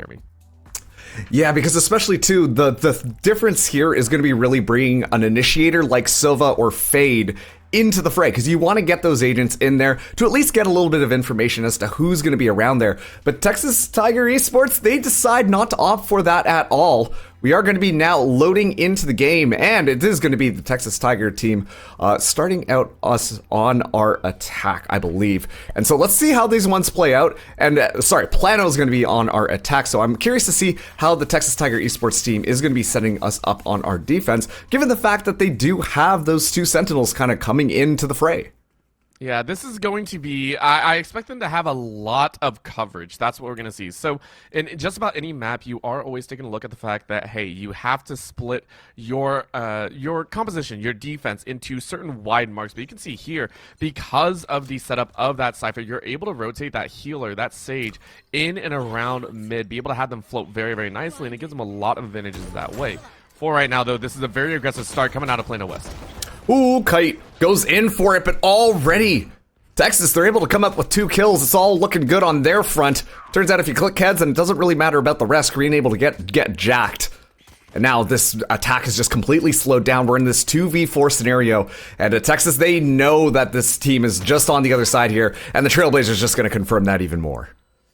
Jeremy. Yeah, because especially too, the difference here is going to be really bringing an initiator like Silva or Fade into the fray, because you want to get those agents in there to at least get a little bit of information as to who's going to be around there. But Texas Tiger Esports, they decide not to opt for that at all. We are going to be now loading into the game, and it is going to be the Texas Tiger team starting out us on our attack, I believe. And so let's see how these ones play out. And Plano is going to be on our attack, so I'm curious to see how the Texas Tiger Esports team is going to be setting us up on our defense, given the fact that they do have those two Sentinels kind of coming into the fray. Yeah, this is going to be, I expect them to have a lot of coverage. That's what we're going to see. So in just about any map, you are always taking a look at the fact that, hey, you have to split your composition, your defense into certain wide marks. But you can see here, because of the setup of that Cypher, you're able to rotate that healer, that Sage, in and around mid, be able to have them float very, very nicely, and it gives them a lot of advantages that way. For right now, though, this is a very aggressive start coming out of Plano West. Ooh, Kite goes in for it, but already Texas, they're able to come up with 2 kills. It's all looking good on their front. Turns out if you click heads, then it doesn't really matter about the rest. Green able to get jacked. And now this attack is just completely slowed down. We're in this 2v4 scenario. And Texas, they know that this team is just on the other side here. And the Trailblazers just going to confirm that even more.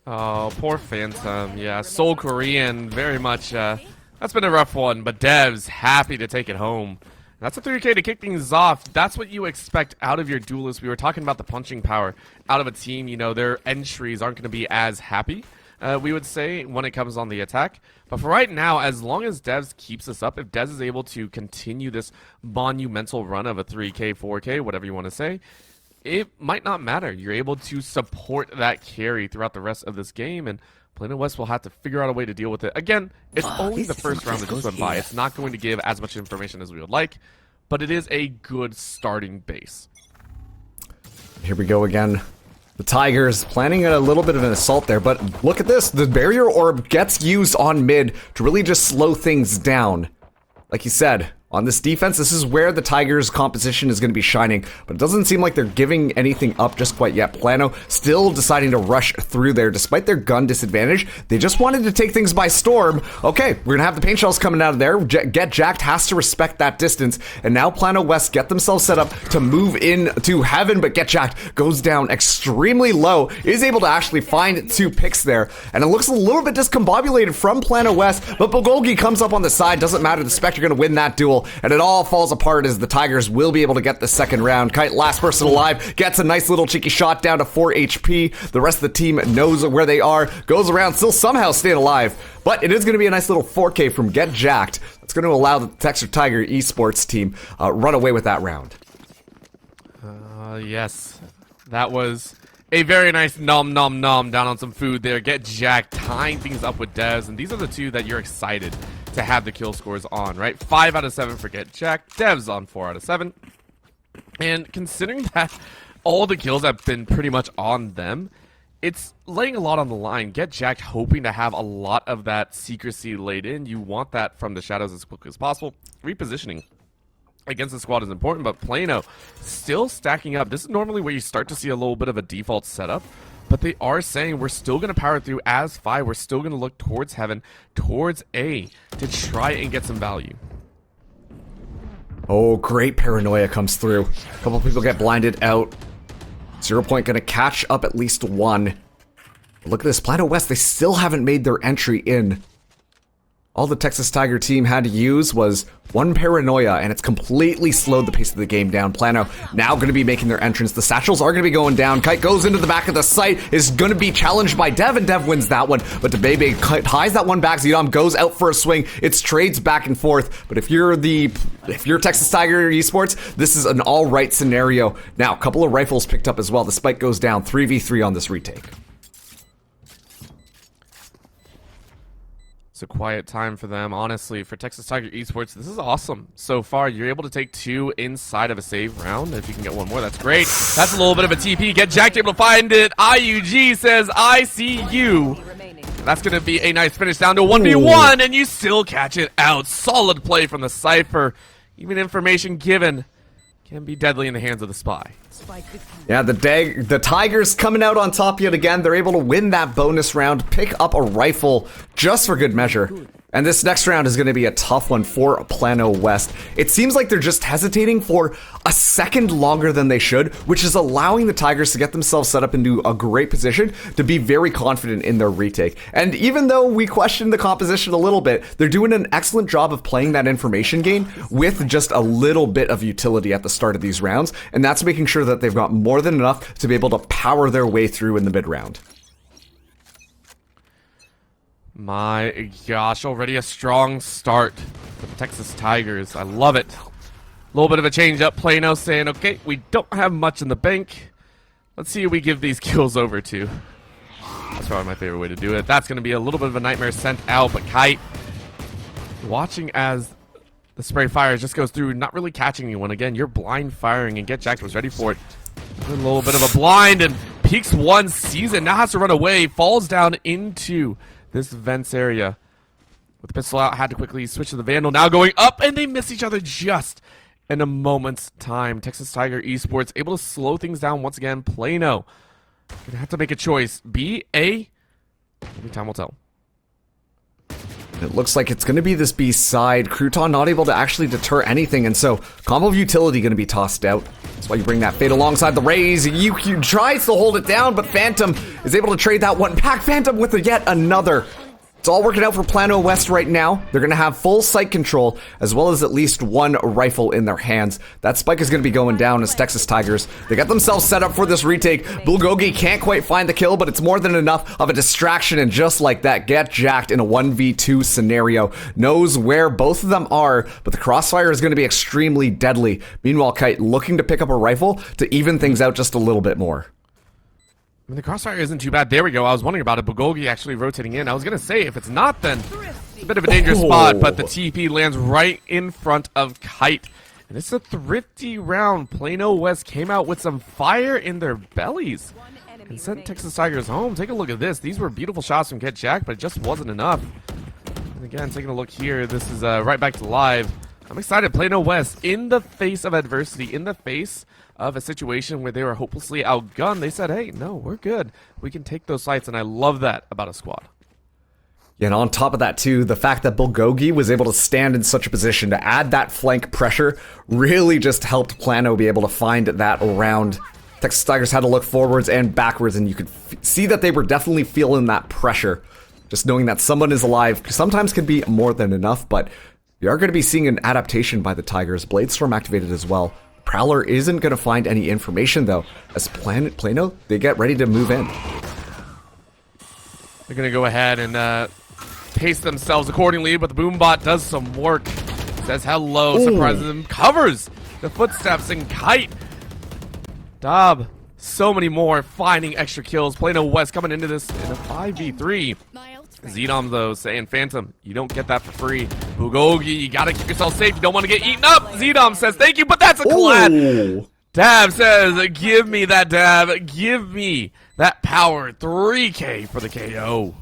Oh, poor Phantom. Yeah, Seoul Korean, very much. That's been a rough one, but Dev's happy to take it home. That's a 3K to kick things off. That's what you expect out of your duelists. We were talking about the punching power out of a team. You know, their entries aren't going to be as happy, we would say, when it comes on the attack. But for right now, as long as Devs keeps this up, if Devs is able to continue this monumental run of a 3K, 4K, whatever you want to say, it might not matter. You're able to support that carry throughout the rest of this game, and Plano West will have to figure out a way to deal with it. Again, it's only the first round that just went by. It's not going to give as much information as we would like, but it is a good starting base. Here we go again. The Tigers planning a little bit of an assault there, but look at this. The barrier orb gets used on mid to really just slow things down. Like you said, on this defense, this is where the Tigers' composition is going to be shining, but it doesn't seem like they're giving anything up just quite yet. Plano still deciding to rush through there despite their gun disadvantage. They just wanted to take things by storm. Okay, we're going to have the paint shells coming out of there. Get Jacked has to respect that distance, and now Plano West get themselves set up to move in to heaven, but Get Jacked goes down extremely low, is able to actually find 2 picks there, and it looks a little bit discombobulated from Plano West, but Bulgogi comes up on the side. Doesn't matter, the Spectre going to win that duel. And it all falls apart as the Tigers will be able to get the second round. Kite, last person alive, gets a nice little cheeky shot down to 4 HP. The rest of the team knows where they are, goes around, still somehow staying alive. But it is going to be a nice little 4K from Get Jacked. That's going to allow the Texas Tiger Esports team run away with that round. Yes, that was a very nice nom nom nom down on some food there. Get Jacked, tying things up with Devs, and these are the two that you're excited to have the kill scores on, right? 5 out of 7 for Get Jacked, Devs on 4 out of 7. And considering that all the kills have been pretty much on them, it's laying a lot on the line. Get Jacked hoping to have a lot of that secrecy laid in. You want that from the shadows as quickly as possible. Repositioning against the squad is important, but Plano still stacking up. This is normally where you start to see a little bit of a default setup, but they are saying we're still going to power through as 5. We're still going to look towards heaven, towards A, to try and get some value. Oh, great paranoia comes through. A couple people get blinded out. 0 Point going to catch up at least 1. Look at this. Plano West, they still haven't made their entry in. All the Texas Tiger team had to use was 1 paranoia, and it's completely slowed the pace of the game down. Plano now going to be making their entrance. The satchels are going to be going down. Kite goes into the back of the site, is going to be challenged by Dev, and Dev wins that one. But DeBebe ties that one back. Zedom goes out for a swing. It's trades back and forth. But if you're Texas Tiger Esports, this is an all-right scenario. Now, a couple of rifles picked up as well. The spike goes down 3v3 on this retake. It's a quiet time for them, honestly. For Texas Tiger Esports, this is awesome. So far, you're able to take 2 inside of a save round. If you can get 1 more, that's great. That's a little bit of a TP. Get Jacked, able to find it. IUG says, I see you. That's going to be a nice finish down to 1v1, and you still catch it out. Solid play from the Cypher. Even information given can be deadly in the hands of the spy. Yeah, the Tigers coming out on top yet again. They're able to win that bonus round, pick up a rifle just for good measure. And this next round is going to be a tough one for Plano West. It seems like they're just hesitating for a second longer than they should, which is allowing the Tigers to get themselves set up into a great position to be very confident in their retake. And even though we question the composition a little bit, they're doing an excellent job of playing that information game with just a little bit of utility at the start of these rounds. And that's making sure that they've got more than enough to be able to power their way through in the mid-round. My gosh, already a strong start for the Texas Tigers. I love it. A little bit of a change up. Plano saying, okay, we don't have much in the bank. Let's see who we give these kills over to. That's probably my favorite way to do it. That's going to be a little bit of a nightmare sent out, but Kite watching as the spray fire just goes through, not really catching anyone. Again, you're blind firing, and Get Jacked was ready for it. A little bit of a blind, and peeks one, sees it, now has to run away, falls down into this vents area. With the pistol out, had to quickly switch to the Vandal, now going up, and they miss each other just in a moment's time. Texas Tiger Esports able to slow things down once again. Plano gonna have to make a choice. B, A, only time will tell. It looks like it's going to be this B side. Crouton not able to actually deter anything, and so combo of utility going to be tossed out. That's why you bring that Fade alongside the Raze. You tries to hold it down, but Phantom is able to trade that one back. Phantom with yet another. It's all working out for Plano West right now. They're going to have full sight control, as well as at least one rifle in their hands. That spike is going to be going down as Texas Tigers. They got themselves set up for this retake. Bulgogi can't quite find the kill, but it's more than enough of a distraction, and just like that, Get Jacked in a 1v2 scenario. Knows where both of them are, but the crossfire is going to be extremely deadly. Meanwhile, Kite looking to pick up a rifle to even things out just a little bit more. I mean, the crossfire isn't too bad. There we go. I was wondering about it. Bulgogi actually rotating in. I was going to say, if it's not, then it's a bit of a dangerous spot, but the TP lands right in front of Kite. And it's a thrifty round. Plano West came out with some fire in their bellies and sent Texas Tigers home. Take a look at this. These were beautiful shots from Get Jack, but it just wasn't enough. And again, taking a look here, this is right back to live. I'm excited. Plano West, in the face of adversity, in the face of a situation where they were hopelessly outgunned, they said, hey, no, we're good. We can take those sites, and I love that about a squad. Yeah, and on top of that, too, the fact that Bulgogi was able to stand in such a position to add that flank pressure really just helped Plano be able to find that round. Texas Tigers had to look forwards and backwards, and you could see that they were definitely feeling that pressure. Just knowing that someone is alive sometimes can be more than enough, but we are going to be seeing an adaptation by the Tigers. Bladestorm activated as well. Prowler isn't going to find any information, though, as Plano, they get ready to move in. They're going to go ahead and pace themselves accordingly, but the Boombot does some work. Says hello, surprises them, covers the footsteps, and Kite. Dob, so many more, finding extra kills. Plano West coming into this in a 5v3. Zedom, though, saying, Phantom, you don't get that for free. Bulgogi, you gotta keep yourself safe. You don't want to get eaten up. Zedom says, thank you, but that's a collab. Dab says, give me that dab. Give me that power. 3K for the KO.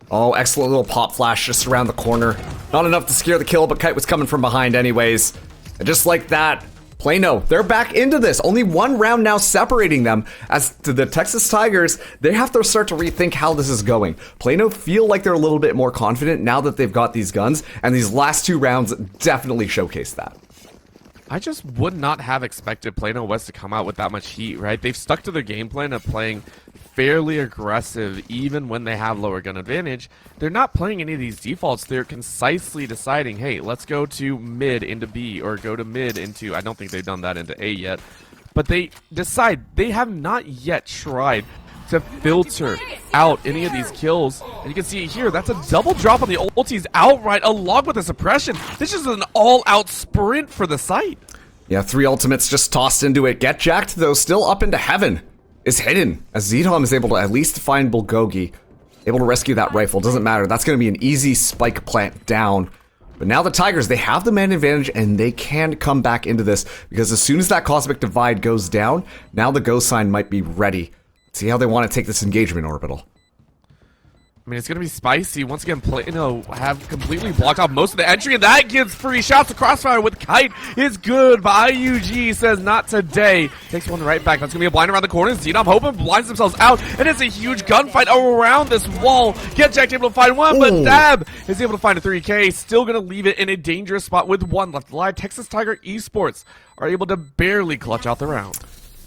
Oh, excellent little pop flash just around the corner. Not enough to scare the kill, but Kite was coming from behind anyways. And just like that, Plano, they're back into this. Only one round now separating them. As to the Texas Tigers, they have to start to rethink how this is going. Plano feel like they're a little bit more confident now that they've got these guns, and these last two rounds definitely showcase that. I just would not have expected Plano West to come out with that much heat, right? They've stuck to their game plan of playing fairly aggressive even when they have lower gun advantage. They're not playing any of these defaults. They're concisely deciding, hey, let's go to mid into B or go to mid into, I don't think they've done that into A yet, but they decide they have not yet tried to filter out any of these kills. And you can see it here, that's a double drop on the ultis outright along with the suppression. This is an all-out sprint for the site. Yeah, 3 ultimates just tossed into it. Get Jacked, though, still up into heaven. Is hidden, as Zedom is able to at least find Bulgogi. Able to rescue that rifle, doesn't matter. That's going to be an easy spike plant down. But now the Tigers, they have the man advantage, and they can come back into this, because as soon as that Cosmic Divide goes down, now the Ghost Sign might be ready. See how they want to take this engagement, Orbital. I mean, it's going to be spicy. Once again, Plano have completely blocked off most of the entry, and that gives free shots. The crossfire with Kite is good, but IUG says not today. Takes one right back. That's going to be a blind around the corner. Xenom hoping blinds themselves out, and it's a huge gunfight around this wall. GetJacked able to find one, but Dab is able to find a 3K. Still going to leave it in a dangerous spot with one left alive. Texas Tiger Esports are able to barely clutch out the round.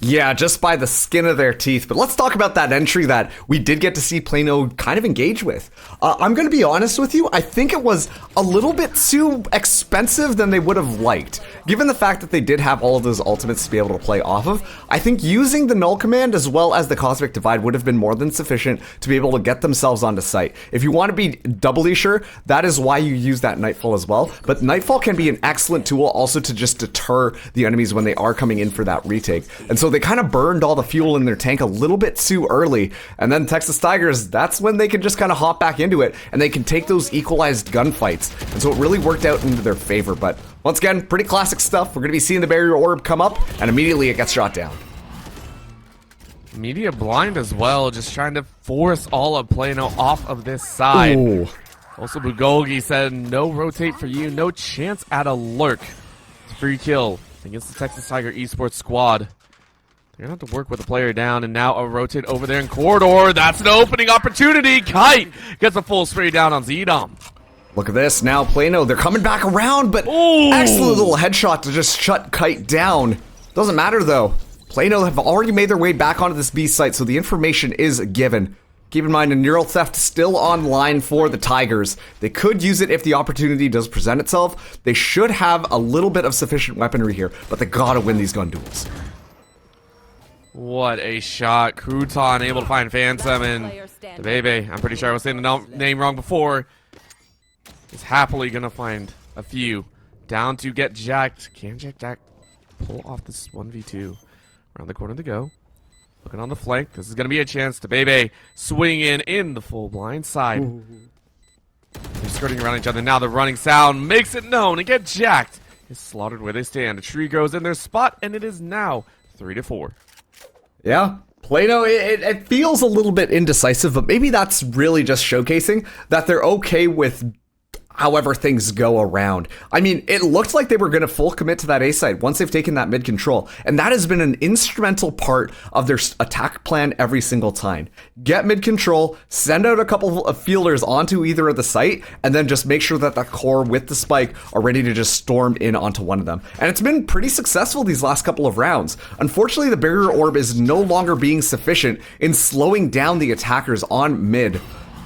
Yeah, just by the skin of their teeth. But let's talk about that entry that we did get to see Plano kind of engage with. I'm going to be honest with you. I think it was a little bit too expensive than they would have liked. Given the fact that they did have all of those ultimates to be able to play off of, I think using the Null Command as well as the Cosmic Divide would have been more than sufficient to be able to get themselves onto site. If you want to be doubly sure, that is why you use that Nightfall as well. But Nightfall can be an excellent tool also to just deter the enemies when they are coming in for that retake. And so they kind of burned all the fuel in their tank a little bit too early, and then Texas Tigers, that's when they can just kind of hop back into it, and they can take those equalized gunfights, and so it really worked out into their favor. But once again, pretty classic stuff. We're going to be seeing the barrier orb come up, and immediately it gets shot down. Media blind as well, just trying to force all of Plano off of this side. Ooh. Also, Bulgogi said, no rotate for you, no chance at a lurk. It's a free kill against the Texas Tiger Esports squad. They're going to have to work with the player down, and now a rotate over there in corridor. That's an opening opportunity. Kite gets a full spray down on Zedom. Look at this. Now Plano, they're coming back around, but excellent little headshot to just shut Kite down. Doesn't matter, though. Plano have already made their way back onto this B site, so the information is given. Keep in mind, a Neural Theft still online for the Tigers. They could use it if the opportunity does present itself. They should have a little bit of sufficient weaponry here, but they gotta win these gun duels. What a shot. Crouton able to find Phantom, and the Bebe, I'm pretty sure I was saying the name wrong before, is happily going to find a few. Down to GetJacked. Can GetJacked pull off this 1v2? Around the corner to go. Looking on the flank. This is going to be a chance to Bebe swing in the full blind side. They're skirting around each other. Now the running sound makes it known, and GetJacked is slaughtered where they stand. A tree grows in their spot, and it is now 3-4. Yeah, Plano, it feels a little bit indecisive, but maybe that's really just showcasing that they're okay with however things go around. I mean, it looked like they were going to full commit to that A side once they've taken that mid control, and that has been an instrumental part of their attack plan every single time. Get mid control, send out a couple of fielders onto either of the site, and then just make sure that the core with the spike are ready to just storm in onto one of them. And it's been pretty successful these last couple of rounds. Unfortunately, the barrier orb is no longer being sufficient in slowing down the attackers on mid.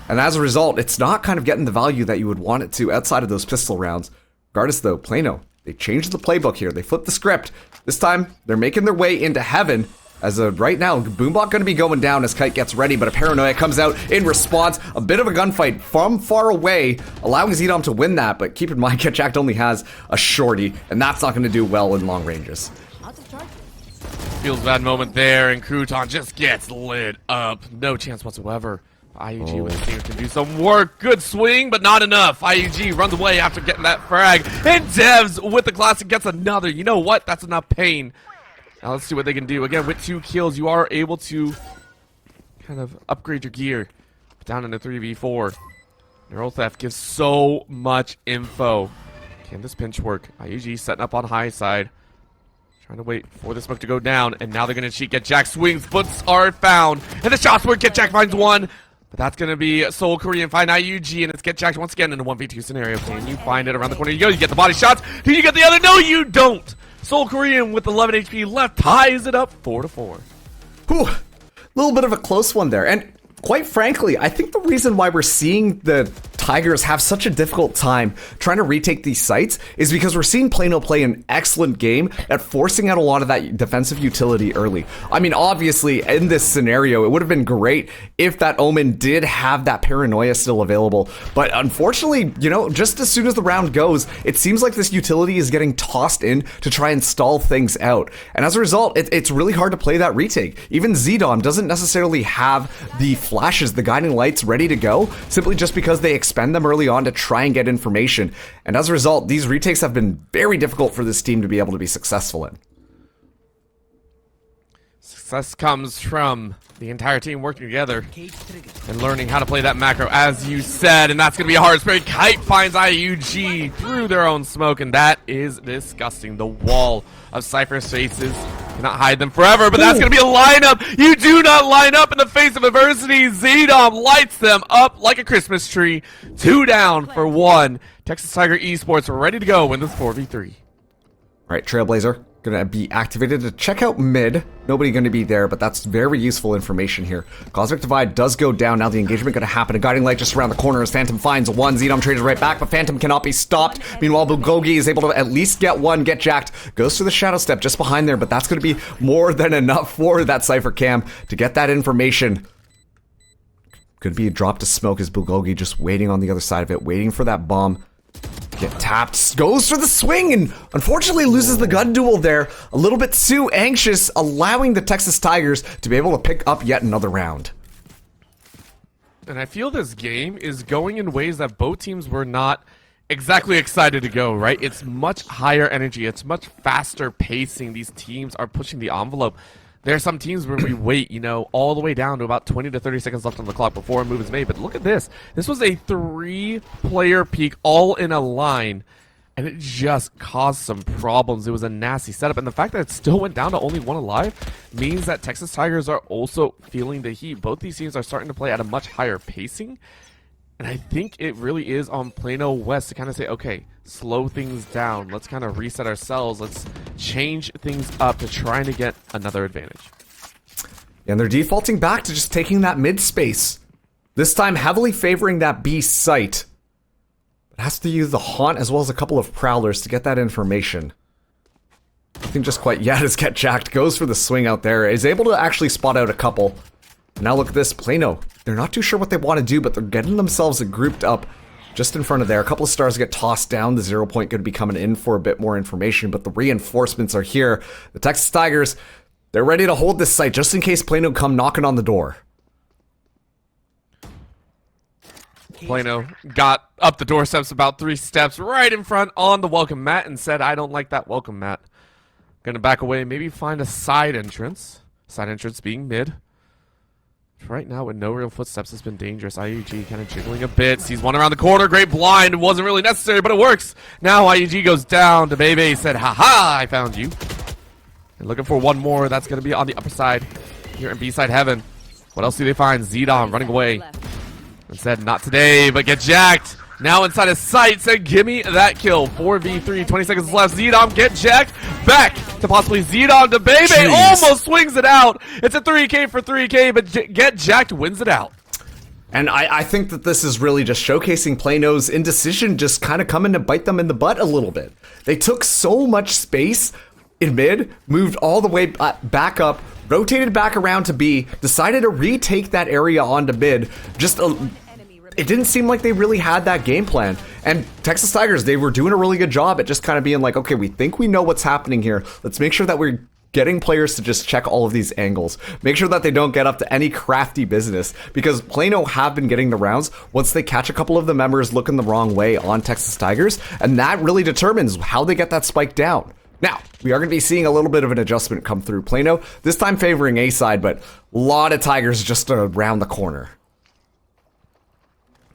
And as a result, it's not kind of getting the value that you would want it to outside of those pistol rounds. Regardless though, Plano, they changed the playbook here. They flipped the script. This time, they're making their way into heaven. As of right now, Boombot going to be going down as Kite gets ready, but a Paranoia comes out in response. A bit of a gunfight from far away, allowing Zedom to win that. But keep in mind, GetJacked only has a shorty, and that's not going to do well in long ranges. Feels bad moment there, and Crouton just gets lit up. No chance whatsoever. IUG with the team to do some work. Good swing, but not enough. IUG runs away after getting that frag. And Devs with the classic gets another. You know what? That's enough pain. Now let's see what they can do. Again, with 2 kills, you are able to kind of upgrade your gear. Down into 3v4. Neural Theft gives so much info. Can this pinch work? IUG setting up on high side. Trying to wait for the smoke to go down. And now they're going to cheat. GetJacked swings. Foots are found. And the shots work. GetJacked finds one. But that's going to be Seoul Korean find IUG, and it's GetJacked once again in a 1v2 scenario. Can you find it around the corner? You go. You get the body shots. Do you get the other? No, you don't. Seoul Korean with 11 HP left ties it up 4-4. Whew. A little bit of a close one there. And quite frankly, I think the reason why we're seeing the Tigers have such a difficult time trying to retake these sites is because we're seeing Plano play an excellent game at forcing out a lot of that defensive utility early. I mean, obviously, in this scenario, it would have been great if that Omen did have that Paranoia still available. But unfortunately, you know, just as soon as the round goes, it seems like this utility is getting tossed in to try and stall things out. And as a result, it's really hard to play that retake. Even Zedom doesn't necessarily have the flashes, the guiding lights ready to go, simply just because they expend them early on to try and get information. And as a result, these retakes have been very difficult for this team to be able to be successful in. Success comes from the entire team working together and learning how to play that macro, as you said, and that's going to be a hard spray. Kite finds IUG through their own smoke, and that is disgusting. The wall of Cypher's faces cannot hide them forever, but that's going to be a lineup. You do not line up in the face of adversity. Zdom lights them up like a Christmas tree. 2 down for 1. Texas Tiger Esports ready to go win this 4v3. All right, Trailblazer gonna be activated to check out mid. Nobody gonna be there, but that's very useful information here. Cosmic Divide does go down. Now the engagement gonna happen. A Guiding Light just around the corner as Phantom finds one. Zdom trades right back, but Phantom cannot be stopped. Meanwhile, Bulgogi is able to at least get one, get jacked. Goes to the Shadow Step just behind there, but that's gonna be more than enough for that Cypher Cam to get that information. Could be a drop to smoke as Bulgogi just waiting on the other side of it, waiting for that bomb. Get tapped, goes for the swing, and unfortunately loses the gun duel there. A little bit too anxious, allowing the Texas Tigers to be able to pick up yet another round. And I feel this game is going in ways that both teams were not exactly excited to go, right? It's much higher energy. It's much faster pacing. These teams are pushing the envelope. There are some teams where we wait, you know, all the way down to about 20 to 30 seconds left on the clock before a move is made. But look at this. This was a 3-player peak all in a line, and it just caused some problems. It was a nasty setup, and the fact that it still went down to only 1 alive means that Texas Tigers are also feeling the heat. Both these teams are starting to play at a much higher pacing, and I think it really is on Plano West to kind of say, okay, slow things down. Let's kind of reset ourselves. Let's change things up to trying to get another advantage. And they're defaulting back to just taking that mid space. This time heavily favoring that B site. It has to use the Haunt as well as a couple of Prowlers to get that information. Nothing just quite yet as Get Jacked goes for the swing out there. Is able to actually spot out a couple. Now look at this, Plano. They're not too sure what they want to do, but they're getting themselves grouped up just in front of there. A couple of stars get tossed down. The 0 point going to be coming in for a bit more information, but the reinforcements are here. The Texas Tigers, they're ready to hold this site just in case Plano come knocking on the door. Plano got up the doorsteps about 3 steps right in front on the welcome mat and said, I don't like that welcome mat. Gonna back away, maybe find a side entrance. Side entrance being mid. Right now, with no real footsteps, has been dangerous. IUG kind of jiggling a bit. Sees one around the corner. Great blind. It wasn't really necessary, but it works. Now IUG goes down. To Bebe said, haha, I found you. And looking for one more. That's going to be on the upper side here in B-side heaven. What else do they find? Zdom running away. And said, not today, but get jacked. Now inside his sight, said, give me that kill. 4v3, 20 seconds left. Zdom, get jacked. Back to possibly Zdom to Bebe. Jeez. Almost swings it out. It's a 3K for 3K, but get jacked wins it out. And I think that this is really just showcasing Plano's indecision just kind of coming to bite them in the butt a little bit. They took so much space in mid, moved all the way back up, rotated back around to B, decided to retake that area onto mid. It didn't seem like they really had that game plan. And Texas Tigers, they were doing a really good job at just kind of being like, okay, we think we know what's happening here. Let's make sure that we're getting players to just check all of these angles. Make sure that they don't get up to any crafty business, because Plano have been getting the rounds once they catch a couple of the members looking the wrong way on Texas Tigers, and that really determines how they get that spike down. Now, we are going to be seeing a little bit of an adjustment come through Plano, this time favoring A side, but a lot of Tigers just around the corner.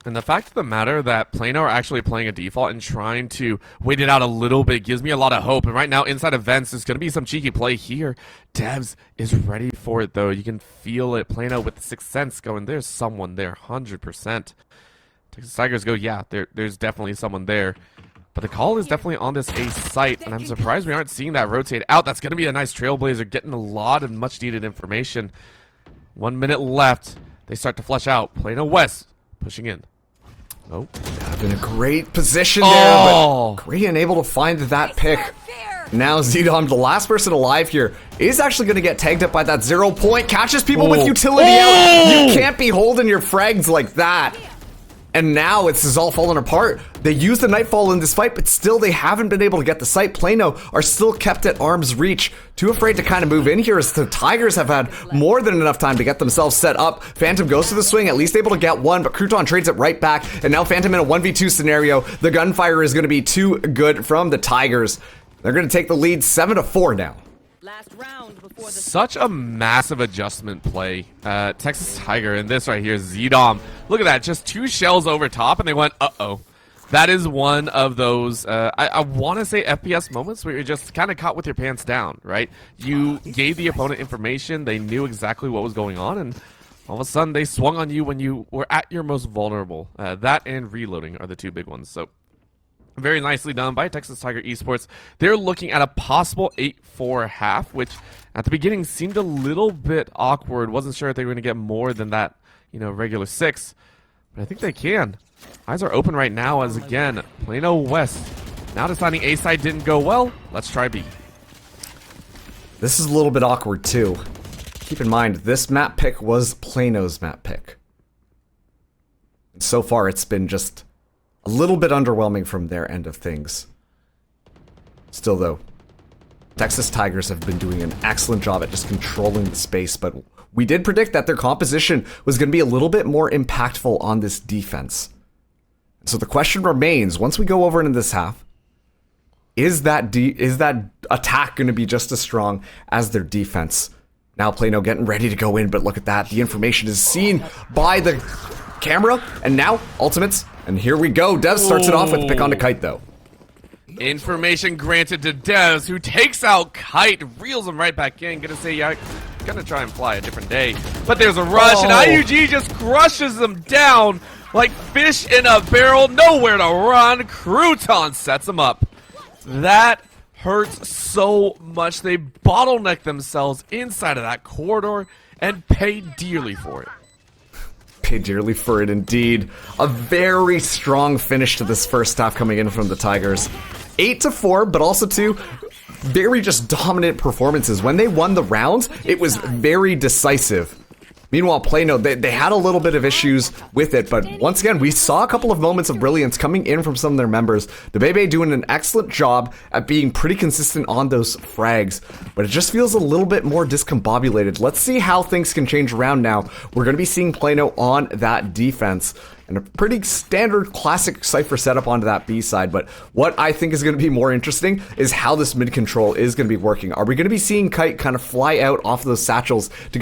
And the fact of the matter that Plano are actually playing a default and trying to wait it out a little bit gives me a lot of hope. And right now, inside events, there's going to be some cheeky play here. Devs is ready for it, though. You can feel it. Plano with the Sixth Sense going, there's someone there, 100%. Texas Tigers go, yeah, there's definitely someone there. But the call is definitely on this A site, and I'm surprised we aren't seeing that rotate out. That's going to be a nice Trailblazer, getting a lot of much-needed information. 1 minute left. They start to flush out. Plano West pushing in. Oh, in a great position there, but Korean able to find that pick. Now Zdom, the last person alive here, is actually going to get tagged up by that 0 point. Catches people with utility out. You can't be holding your frags like that. And now this is all falling apart. They use the Nightfall in this fight, but still they haven't been able to get the site. Plano are still kept at arm's reach. Too afraid to kind of move in here as the Tigers have had more than enough time to get themselves set up. Phantom goes to the swing, at least able to get one, but Crouton trades it right back. And now Phantom in a 1v2 scenario. The gunfire is going to be too good from the Tigers. They're going to take the lead 7-4 now. Last round before the Such a massive adjustment play. Texas Tiger and this right here, Zdom. Look at that, just 2 shells over top, and they went, uh-oh. That is one of those, I want to say FPS moments where you're just kind of caught with your pants down, right? You gave the opponent information, they knew exactly what was going on, and all of a sudden they swung on you when you were at your most vulnerable. That and reloading are the 2 big ones, so very nicely done by Texas Tiger Esports. They're looking at a possible 8-4 half, which at the beginning seemed a little bit awkward. Wasn't sure if they were going to get more than that, you know, regular 6. But I think they can. Eyes are open right now as, again, Plano West now deciding A side didn't go well. Let's try B. This is a little bit awkward, too. Keep in mind, this map pick was Plano's map pick. And so far, it's been just a little bit underwhelming from their end of things. Still, though, Texas Tigers have been doing an excellent job at just controlling the space, but we did predict that their composition was going to be a little bit more impactful on this defense. So the question remains, once we go over into this half, is that attack going to be just as strong as their defense? Now Plano getting ready to go in, but look at that. The information is seen by the camera, and now ultimates. And here we go. Dev starts it off with pick on the kite, though. Information granted to Devs, who takes out Kite, reels him right back in. Gonna say, yeah, gonna try and fly a different day. But there's a rush, and IUG just crushes them down like fish in a barrel. Nowhere to run. Crouton sets him up. That hurts so much. They bottleneck themselves inside of that corridor and pay dearly for it. Pay dearly for it, indeed. A very strong finish to this first half coming in from the Tigers. 8-4, but also 2 very just dominant performances. When they won the rounds, it was very decisive. Meanwhile, Plano, they had a little bit of issues with it, but once again, we saw a couple of moments of brilliance coming in from some of their members. The Bebe doing an excellent job at being pretty consistent on those frags, but it just feels a little bit more discombobulated. Let's see how things can change around now. We're going to be seeing Plano on that defense, and a pretty standard classic Cypher setup onto that B side, but what I think is going to be more interesting is how this mid control is going to be working. Are we going to be seeing Kite kind of fly out off of those satchels to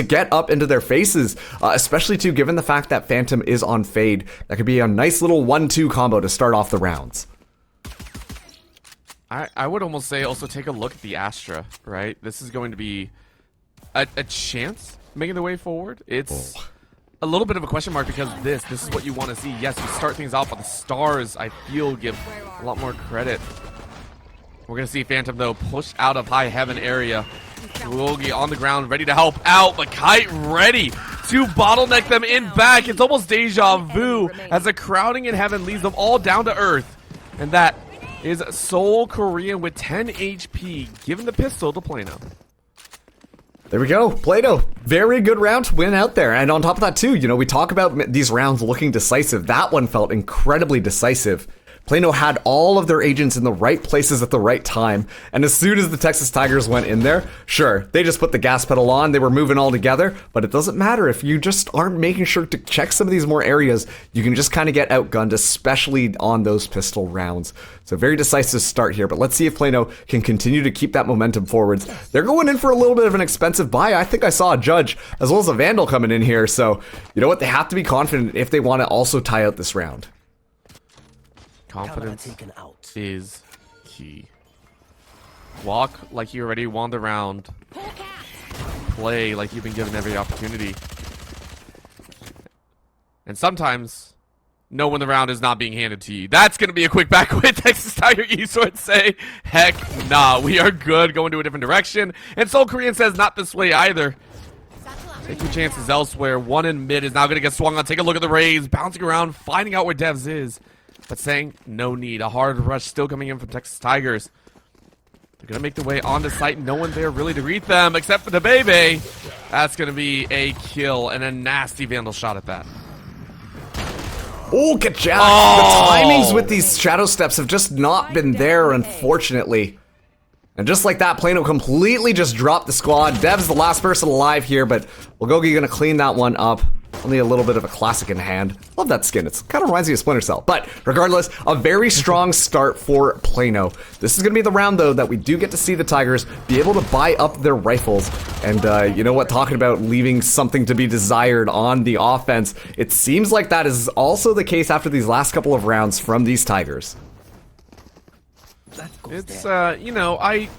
get up into their faces, especially too given the fact that Phantom is on fade? That could be a nice little 1-2 combo to start off the rounds. I would almost say also take a look at the Astra, right? This is going to be a chance making the way forward. It's a little bit of a question mark because this is what you want to see. Yes, you start things off with the stars, I feel, give a lot more credit. We're going to see Phantom, though, push out of high heaven area. Luogi on the ground, ready to help out, but Kite ready to bottleneck them in back. It's almost deja vu as the crowding in heaven leads them all down to earth. And that is Seoul Korean with 10 HP, giving the pistol to Plano. There we go. Plano, very good round to win out there. And on top of that, too, you know, we talk about these rounds looking decisive. That one felt incredibly decisive. Plano had all of their agents in the right places at the right time, and as soon as the Texas Tigers went in there, sure, they just put the gas pedal on, they were moving all together, but it doesn't matter if you just aren't making sure to check some of these more areas, you can just kind of get outgunned, especially on those pistol rounds. So very decisive start here, but let's see if Plano can continue to keep that momentum forwards. They're going in for a little bit of an expensive buy. I think I saw a Judge as well as a Vandal coming in here, so you know what, they have to be confident if they want to also tie out this round. Confidence is key. Walk like you already won the round. Play like you've been given every opportunity. And sometimes know when the round is not being handed to you. That's going to be a quick back with Texas Tiger Esports say, heck nah, we are good, going to a different direction. And Seoul Korean says not this way either. Take your chances elsewhere. One in mid is now going to get swung on. Take a look at the Rays, bouncing around, finding out where Devs is. But saying no need. A hard rush still coming in from Texas Tigers. They're going to make their way onto site. No one there really to greet them except for the Bebe. That's going to be a kill and a nasty Vandal shot at that. Oh, get jacked. The timings with these shadow steps have just not been there, unfortunately. And just like that, Plano completely just dropped the squad. Dev's the last person alive here, but Bulgogi going to clean that one up. Only a little bit of a classic in hand. Love that skin. It kind of reminds me of Splinter Cell. But regardless, a very strong start for Plano. This is going to be the round, though, that we do get to see the Tigers be able to buy up their rifles. And you know what? Talking about leaving something to be desired on the offense, it seems like that is also the case after these last couple of rounds from these Tigers. It's, you know, I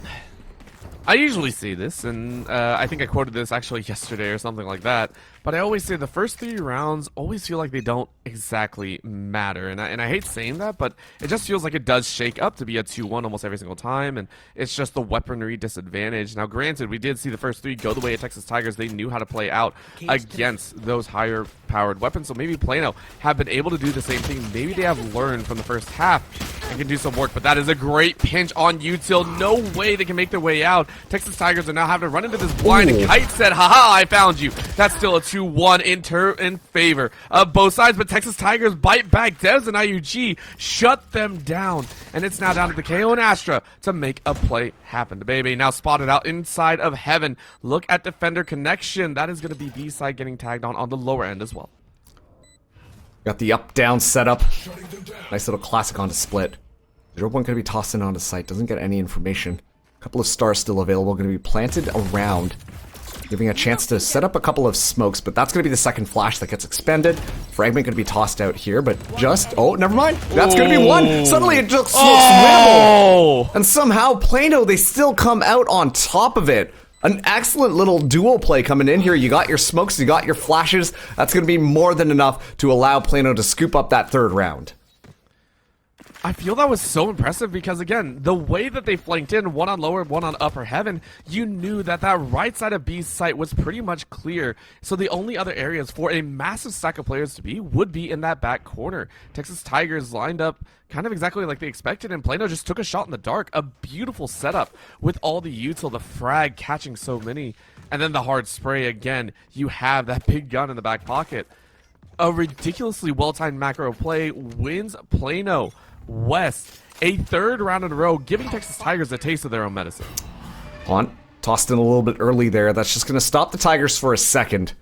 usually see this, and I think I quoted this actually yesterday or something like that, but I always say the first 3 rounds always feel like they don't exactly matter, and I hate saying that, but it just feels like it does shake up to be a 2-1 almost every single time, and it's just the weaponry disadvantage. Now granted, we did see the first 3 go the way of Texas Tigers. They knew how to play out against those higher powered weapons, so maybe Plano have been able to do the same thing. Maybe they have learned from the first half and can do some work, but that is a great pinch on Util. No way they can make their way out. Texas Tigers are now having to run into this blind, and Kite said, haha, I found you. That's still a 2-1 in favor of both sides, but Texas Tigers bite back. Devs and IUG shut them down, and it's now down to the KO and Astra to make a play happen. The baby now spotted out inside of Heaven. Look at Defender Connection. That is going to be B-side getting tagged on the lower end as well. Got the up-down setup. Nice little classic onto split. 0-1 going to be tossed in onto site. Doesn't get any information. A couple of stars still available. Going to be planted around. Giving a chance to set up a couple of smokes, but that's going to be the second flash that gets expended. Fragment going to be tossed out here, but just... Oh, never mind. That's going to be one. Suddenly it just looks winnable. And somehow Plano, they still come out on top of it. An excellent little dual play coming in here. You got your smokes, you got your flashes. That's going to be more than enough to allow Plano to scoop up that third round. I feel that was so impressive because, again, the way that they flanked in, one on lower, one on upper Heaven, you knew that that right side of B's site was pretty much clear. So the only other areas for a massive stack of players to be would be in that back corner. Texas Tigers lined up kind of exactly like they expected, and Plano just took a shot in the dark. A beautiful setup with all the util, the frag catching so many, and then the hard spray again. You have that big gun in the back pocket. A ridiculously well-timed macro play wins Plano West a third round in a row, giving Texas Tigers a taste of their own medicine. Hunt tossed in a little bit early there. That's just going to stop the Tigers for a second.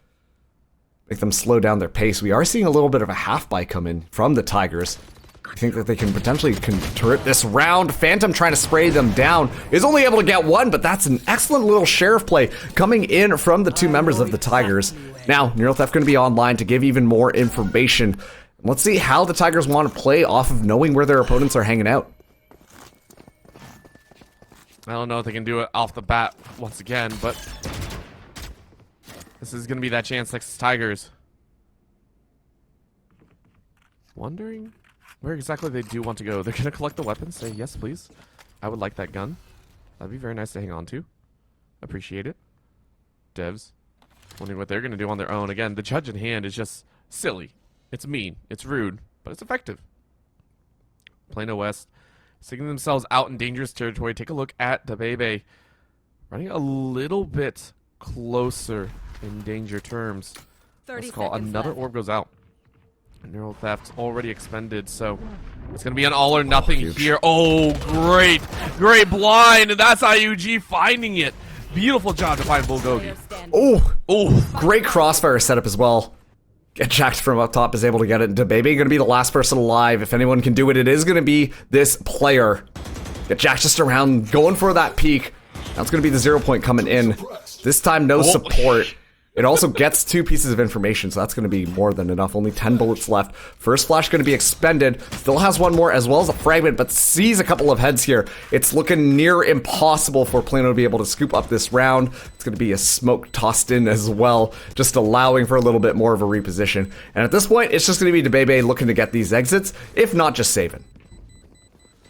Make them slow down their pace. We are seeing a little bit of a half buy come in from the Tigers. I think that they can potentially turret this round. Phantom trying to spray them down. Is only able to get one, but that's an excellent little sheriff play coming in from the two members of the Tigers. Now, Neural Theft going to be online to give even more information. Let's see how the Tigers want to play off of knowing where their opponents are hanging out. I don't know if they can do it off the bat once again, but this is going to be that chance, Texas Tigers. Wondering where exactly they do want to go. They're going to collect the weapons, say, yes, please. I would like that gun. That'd be very nice to hang on to. Appreciate it. Devs. Wondering what they're going to do on their own. Again, the judge in hand is just silly. It's mean, it's rude, but it's effective. Plano West, sticking themselves out in dangerous territory. Take a look at the Bebe. Running a little bit closer in danger terms. Let's call another orb goes out. Neural Theft already expended, so it's going to be an all or nothing here. Oh, great. Great blind, and that's IUG finding it. Beautiful job to find Bulgogi. Oh, great crossfire setup as well. Get jacked from up top, is able to get it into Baby. Going to be the last person alive. If anyone can do it, it is going to be this player. Get jacked just around, going for that peak. That's going to be the 0 point coming in. This time, no support. It also gets 2 pieces of information, so that's going to be more than enough. Only 10 bullets left. First flash going to be expended. Still has one more as well as a fragment, but sees a couple of heads here. It's looking near impossible for Plano to be able to scoop up this round. It's going to be a smoke tossed in as well, just allowing for a little bit more of a reposition. And at this point, it's just going to be DeBebe looking to get these exits, if not just saving.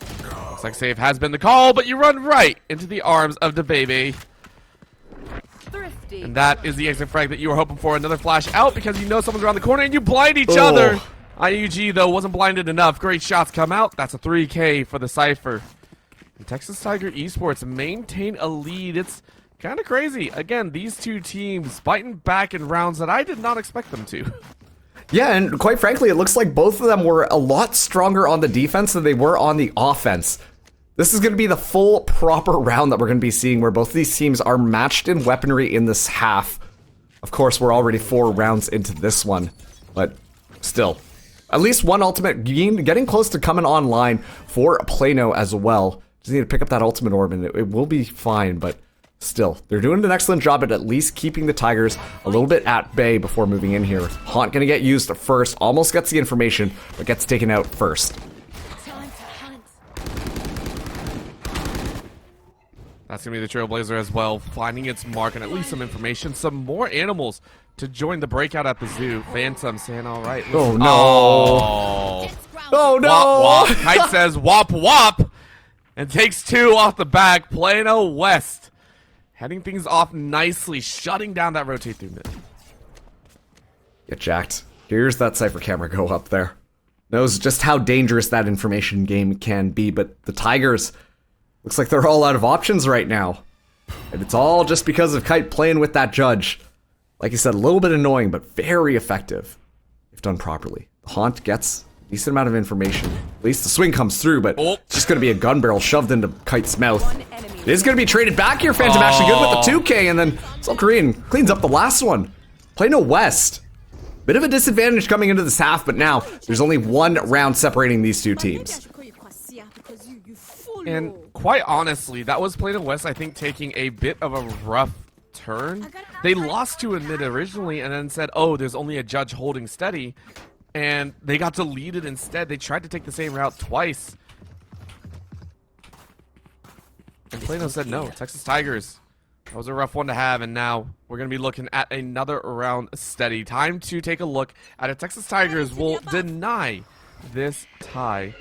Looks like save has been the call, but you run right into the arms of DeBebe. And that is the exit frag that you were hoping for. Another flash out because you know someone's around the corner and you blind each other. IUG, though, wasn't blinded enough. Great shots come out. That's a 3K for the Cypher. And Texas Tiger Esports maintain a lead. It's kind of crazy. Again, these two teams biting back in rounds that I did not expect them to. Yeah, and quite frankly, it looks like both of them were a lot stronger on the defense than they were on the offense. This is going to be the full, proper round that we're going to be seeing where both of these teams are matched in weaponry in this half. Of course, we're already 4 rounds into this one, but still. At least one ultimate getting close to coming online for Plano as well. Just need to pick up that ultimate orb and it will be fine, but still. They're doing an excellent job at least keeping the Tigers a little bit at bay before moving in here. Haunt gonna get used first, almost gets the information, but gets taken out first. That's going to be the Trailblazer as well, finding its mark and at least some information. Some more animals to join the breakout at the zoo. Phantom saying, all right. Oh, no. Oh, Oh, no. Wop, wop. Kite says, wop, wop. And takes 2 off the back. Plano West. Heading things off nicely, shutting down that rotate through mid. Get jacked. Here's that Cypher camera go up there. Knows just how dangerous that information game can be, but the Tigers... looks like they're all out of options right now. And it's all just because of Kite playing with that judge. Like you said, a little bit annoying, but very effective if done properly. The Haunt gets a decent amount of information. At least the swing comes through, but it's just going to be a gun barrel shoved into Kite's mouth. It is going to be traded back here. Phantom actually good with the 2K, and then South Korean cleans up the last one. Plano West. Bit of a disadvantage coming into this half, but now there's only 1 round separating these 2 teams. And quite honestly, that was Plano West, I think, taking a bit of a rough turn. They lost to a mid originally and then said, oh, there's only a judge holding steady. And they got deleted instead. They tried to take the same route twice. And Plano said no. Texas Tigers. That was a rough one to have, and now we're going to be looking at another round steady. Time to take a look at a Texas Tigers will deny this tie.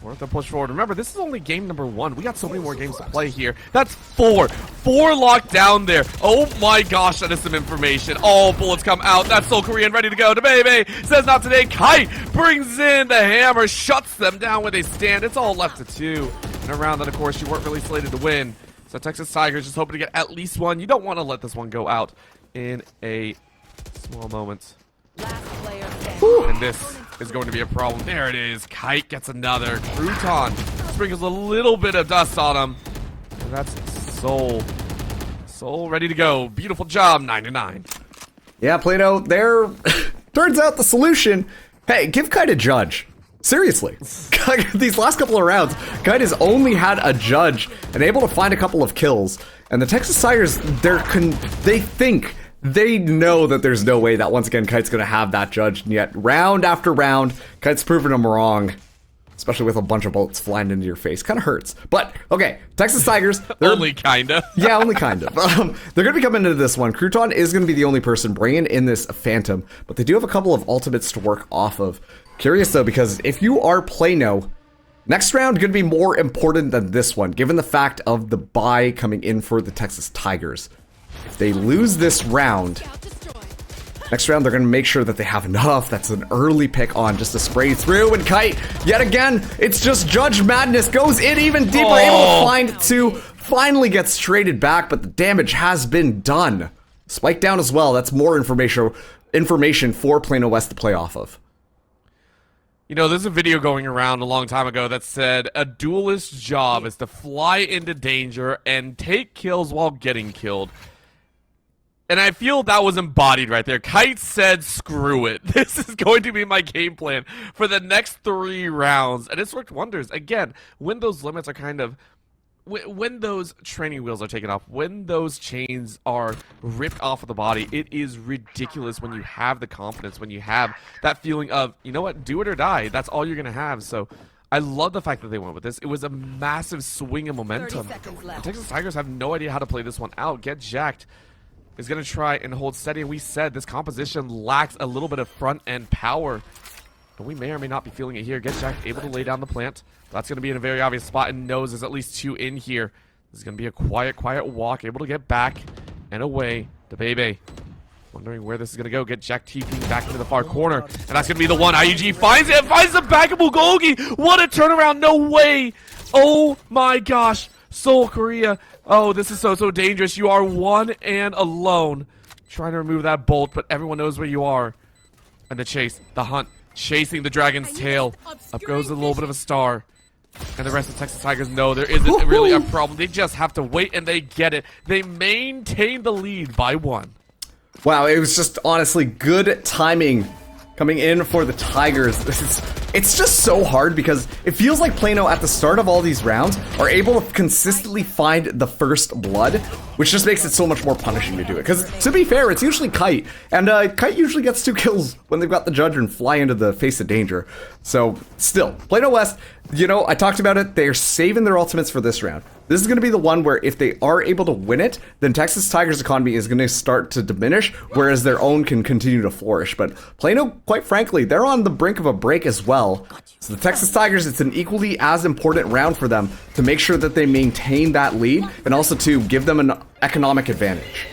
Worth a push forward. Remember, this is only game number 1. We got so many more games to play here. That's 4. 4 locked down there. Oh my gosh, that is some information. All bullets come out. That's Seoul Korean ready to go. DeBebe says not today. Kite brings in the hammer, shuts them down where they stand. It's all left to 2. And a round that, of course, you weren't really slated to win. So Texas Tigers just hoping to get at least 1. You don't want to let this one go out in a small moment. And this is going to be a problem. There it is. Kite gets another. Crouton sprinkles a little bit of dust on him. And that's Soul. Soul ready to go. Beautiful job. 9-9. Yeah, Plano, there turns out the solution. Hey, give Kite a judge. Seriously. These last couple of rounds, Kite has only had a judge and able to find a couple of kills. And the Texas Tigers, they know that there's no way that once again Kite's going to have that judge, and yet round after round, Kite's proven them wrong. Especially with a bunch of bullets flying into your face. Kind of hurts. But, okay, Texas Tigers. Only kinda. Yeah, only kind of. They're going to be coming into this one. Crouton is going to be the only person bringing in this Phantom, but they do have a couple of ultimates to work off of. Curious, though, because if you are Plano, next round going to be more important than this one, given the fact of the bye coming in for the Texas Tigers. If they lose this round, next round they're going to make sure that they have enough. That's an early pick on just to spray through. And Kite, yet again, it's just Judge Madness. Goes in even deeper, able to find 2. Finally gets traded back, but the damage has been done. Spike down as well. That's more information for Plano West to play off of. You know, there's a video going around a long time ago that said a duelist's job is to fly into danger and take kills while getting killed. And I feel that was embodied right there. Kite said, screw it. This is going to be my game plan for the next 3 rounds. And it's worked wonders. Again, when those limits are kind of... when those training wheels are taken off, when those chains are ripped off of the body, it is ridiculous when you have the confidence, when you have that feeling of, you know what, do it or die. That's all you're going to have. So I love the fact that they went with this. It was a massive swing of momentum. The Texas Tigers have no idea how to play this one out. Get jacked. Is going to try and hold steady. And we said this composition lacks a little bit of front-end power. And we may or may not be feeling it here. Get jacked, able to lay down the plant. That's going to be in a very obvious spot and knows there's at least 2 in here. This is going to be a quiet walk. Able to get back and away. DeBebe wondering where this is going to go. Get jacked, TPing back into the far corner. And that's going to be the one. IUG finds it. Finds the back of Bulgogi. What a turnaround. No way. Oh my gosh. Seoul Korea. Oh, this is so dangerous. You are 1 and alone. Trying to remove that bolt, but everyone knows where you are. And the chase, the hunt, chasing the dragon's tail. Up goes a little bit of a star. And the rest of the Texas Tigers know there isn't really a problem. They just have to wait, and they get it. They maintain the lead by 1. Wow, it was just honestly good timing coming in for the Tigers. It's just so hard because it feels like Plano at the start of all these rounds are able to consistently find the first blood, which just makes it so much more punishing to do it. Because to be fair, it's usually Kite, and Kite usually gets 2 kills when they've got the Judge and fly into the face of danger. So still, Plano West, you know, I talked about it, they're saving their ultimates for this round. This is going to be the one where if they are able to win it, then Texas Tigers' economy is going to start to diminish, whereas their own can continue to flourish. But Plano, quite frankly, they're on the brink of a break as well. So the Texas Tigers, it's an equally as important round for them to make sure that they maintain that lead and also to give them an economic advantage.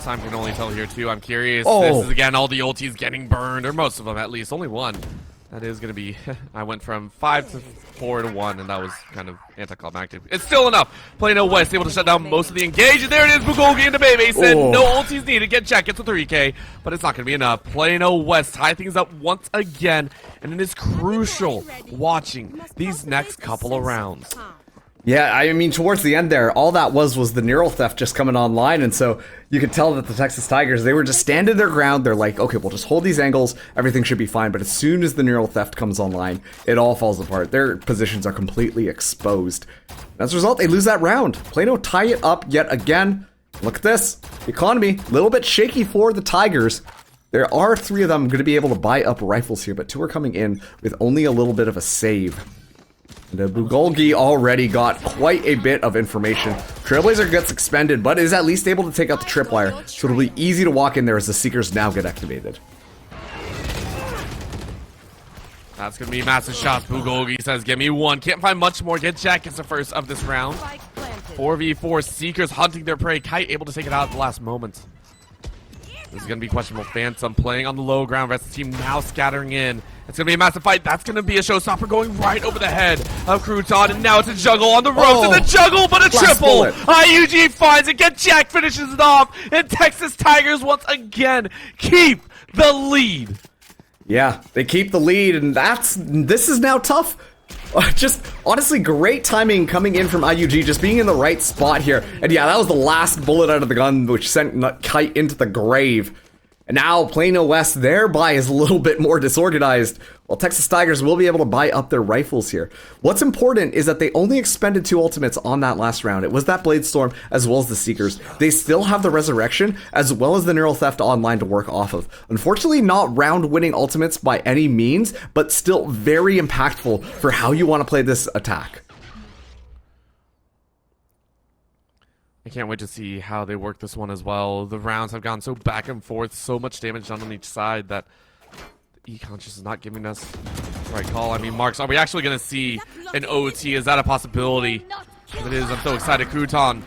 Time can only tell here too. I'm curious. Oh. This is again all the ultis getting burned, or most of them at least. Only one. That is going to be... I went from 5 to 4 to 1, and that was kind of anticlimactic. It's still enough. Plano West able to shut down most of the engage, and there it is. Bulgogi into Bebe said no ultis needed. Get check. Gets a 3K, but it's not going to be enough. Plano West tie things up once again, and it is crucial watching these next couple of rounds. Yeah, I mean, towards the end there, all that was the Neural Theft just coming online, and so you could tell that the Texas Tigers, they were just standing their ground. They're like, okay, we'll just hold these angles, everything should be fine, but as soon as the Neural Theft comes online, it all falls apart. Their positions are completely exposed. As a result, they lose that round. Plano tie it up yet again. Look at this. The economy, a little bit shaky for the Tigers. There are 3 of them going to be able to buy up rifles here, but 2 are coming in with only a little bit of a save. The Bulgogi already got quite a bit of information. Trailblazer gets expended, but is at least able to take out the tripwire, so it'll be easy to walk in there as the Seekers now get activated. That's going to be massive shots. Bulgogi says, give me 1. Can't find much more. Get Jack gets the first of this round. 4v4 Seekers hunting their prey. Kite able to take it out at the last moment. This is going to be questionable. Phantom playing on the low ground. Rest of the team now scattering in. It's going to be a massive fight. That's going to be a showstopper going right over the head of Crouton. And now it's a juggle on the ropes. And the juggle, but a triple. IUG finds it. Get Jack finishes it off. And Texas Tigers once again keep the lead. Yeah, they keep the lead. And this is now tough. Just honestly great timing coming in from IUG, just being in the right spot here. And yeah, that was the last bullet out of the gun, which sent Kite into the grave. And now Plano West thereby is a little bit more disorganized, while Texas Tigers will be able to buy up their rifles here. What's important is that they only expended 2 ultimates on that last round. It was that Blade Storm as well as the Seekers. They still have the Resurrection as well as the Neural Theft online to work off of. Unfortunately, not round-winning ultimates by any means, but still very impactful for how you want to play this attack. I can't wait to see how they work this one as well. The rounds have gone so back and forth, so much damage done on each side that the Econ just is not giving us the right call. I mean, Marks, are we actually going to see an OT? Is that a possibility? If it is, I'm so excited. Crouton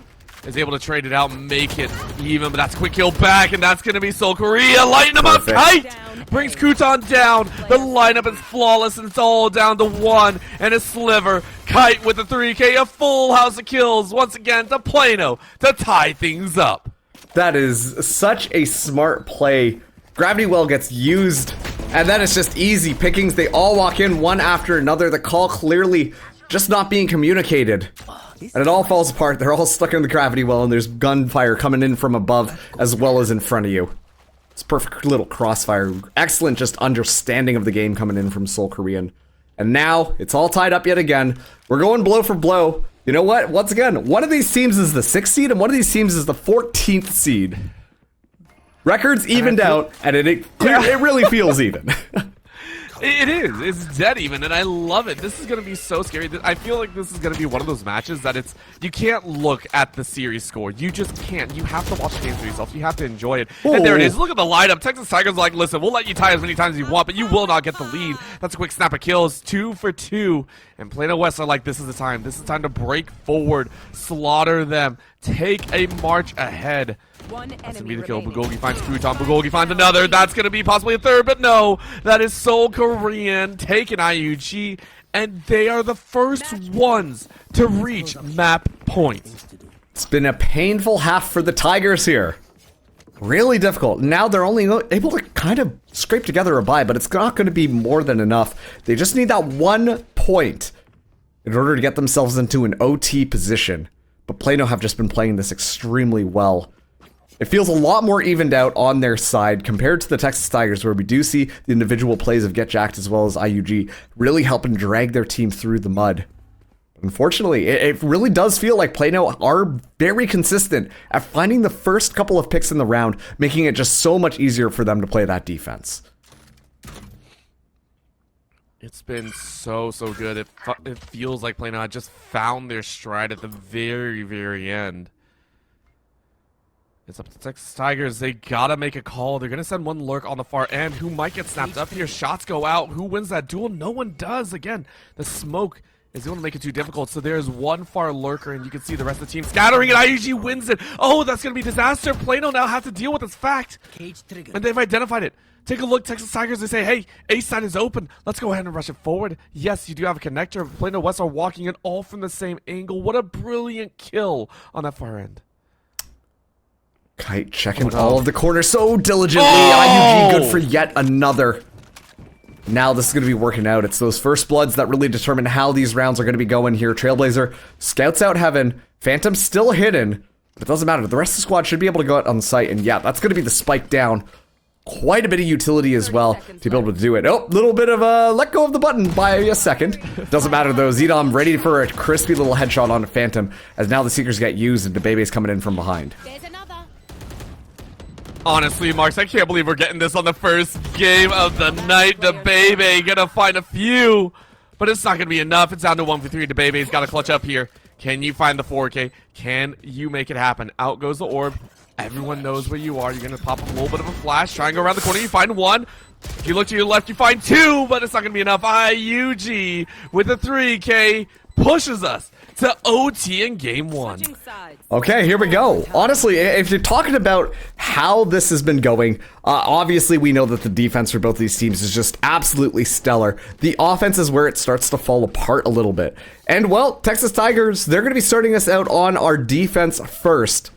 is able to trade it out and make it even, but that's a quick kill back, and that's going to be Seoul Korea. Lighten him up tight! Brings Crouton down. The lineup is flawless, and it's all down to 1 and a sliver. Kite with a 3K, a full house of kills. Once again to Plano to tie things up. That is such a smart play. Gravity Well gets used, and then it's just easy pickings. They all walk in one after another. The call clearly just not being communicated. And it all falls apart. They're all stuck in the Gravity Well, and there's gunfire coming in from above as well as in front of you. It's perfect little crossfire. Excellent just understanding of the game coming in from Seoul Korean. And now, it's all tied up yet again. We're going blow for blow. You know what? Once again, one of these teams is the 6th seed, and one of these teams is the 14th seed. Records evened out, and it really feels even. It is. It's dead even, and I love it. This is going to be so scary. I feel like this is going to be one of those matches that you can't look at the series score. You just can't. You have to watch the game for yourself. You have to enjoy it. Ooh. And there it is. Look at the lineup. Texas Tigers like, listen, we'll let you tie as many times as you want, but you will not get the lead. That's a quick snap of kills. 2 for 2. And Plano West are like, this is the time. This is the time to break forward, slaughter them, take a march ahead. That's gonna be the kill. Bulgogi finds Crouton. Bulgogi finds another. That's gonna be possibly a 3rd, but no. That is Seoul Korean taking IUG, and they are the first ones to reach map point. It's been a painful half for the Tigers here. Really difficult. Now they're only able to kind of scrape together a bye, but it's not going to be more than enough. They just need that 1 point in order to get themselves into an OT position. But Plano have just been playing this extremely well. It feels a lot more evened out on their side compared to the Texas Tigers, where we do see the individual plays of Get Jacked as well as IUG really helping drag their team through the mud. Unfortunately, it really does feel like Plano are very consistent at finding the first couple of picks in the round, making it just so much easier for them to play that defense. It's been so good. It feels like Plano had just found their stride at the very end. It's up to the Texas Tigers. They gotta make a call. They're gonna send one lurk on the far end. Who might get snapped up here? Shots go out. Who wins that duel? No one does. Again, the smoke is going to make it too difficult. So there's one far lurker, and you can see the rest of the team scattering, and IUG wins it. Oh, that's going to be disaster. Plano now has to deal with this fact, and they've identified it. Take a look, Texas Tigers. They say, hey, A side is open. Let's go ahead and rush it forward. Yes, you do have a connector. Plano West are walking in all from the same angle. What a brilliant kill on that far end. Kite checking all of the corners so diligently. IUG good for yet another. Now this is going to be working out. It's those first bloods that really determine how these rounds are going to be going here. Trailblazer scouts out heaven. Phantom still hidden, but it doesn't matter. The rest of the squad should be able to go out on site, and yeah, that's going to be the spike down. Quite a bit of utility as well to be able to do it. Oh, little bit of a let go of the button by a second. Doesn't matter though. Zedom ready for a crispy little headshot on a Phantom, as now the Seekers get used and DeBebe's coming in from behind. Honestly, Marks, I can't believe we're getting this on the first game of the night. DeBebe gonna find a few, but it's not gonna be enough. It's down to 1 for 3. DeBebe's got to clutch up here. Can you find the 4K? Can you make it happen? Out goes the orb. Everyone knows where you are. You're gonna pop a little bit of a flash. Try and go around the corner. You find one. If you look to your left, you find two, but it's not gonna be enough. IUG with the 3K pushes us to OT in game 1. Okay, here we go. Honestly, if you're talking about how this has been going, obviously we know that the defense for both these teams is just absolutely stellar. The offense is where it starts to fall apart a little bit. And well, Texas Tigers, they're going to be starting us out on our defense first.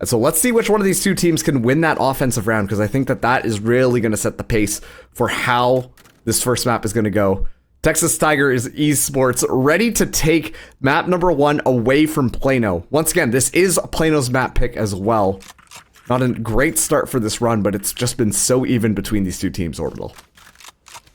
And so let's see which one of these two teams can win that offensive round, because I think that that is really going to set the pace for how this first map is going to go. Texas Tigers Esports ready to take map number 1 away from Plano. Once again, this is Plano's map pick as well. Not a great start for this run, but it's just been so even between these two teams, Orbital.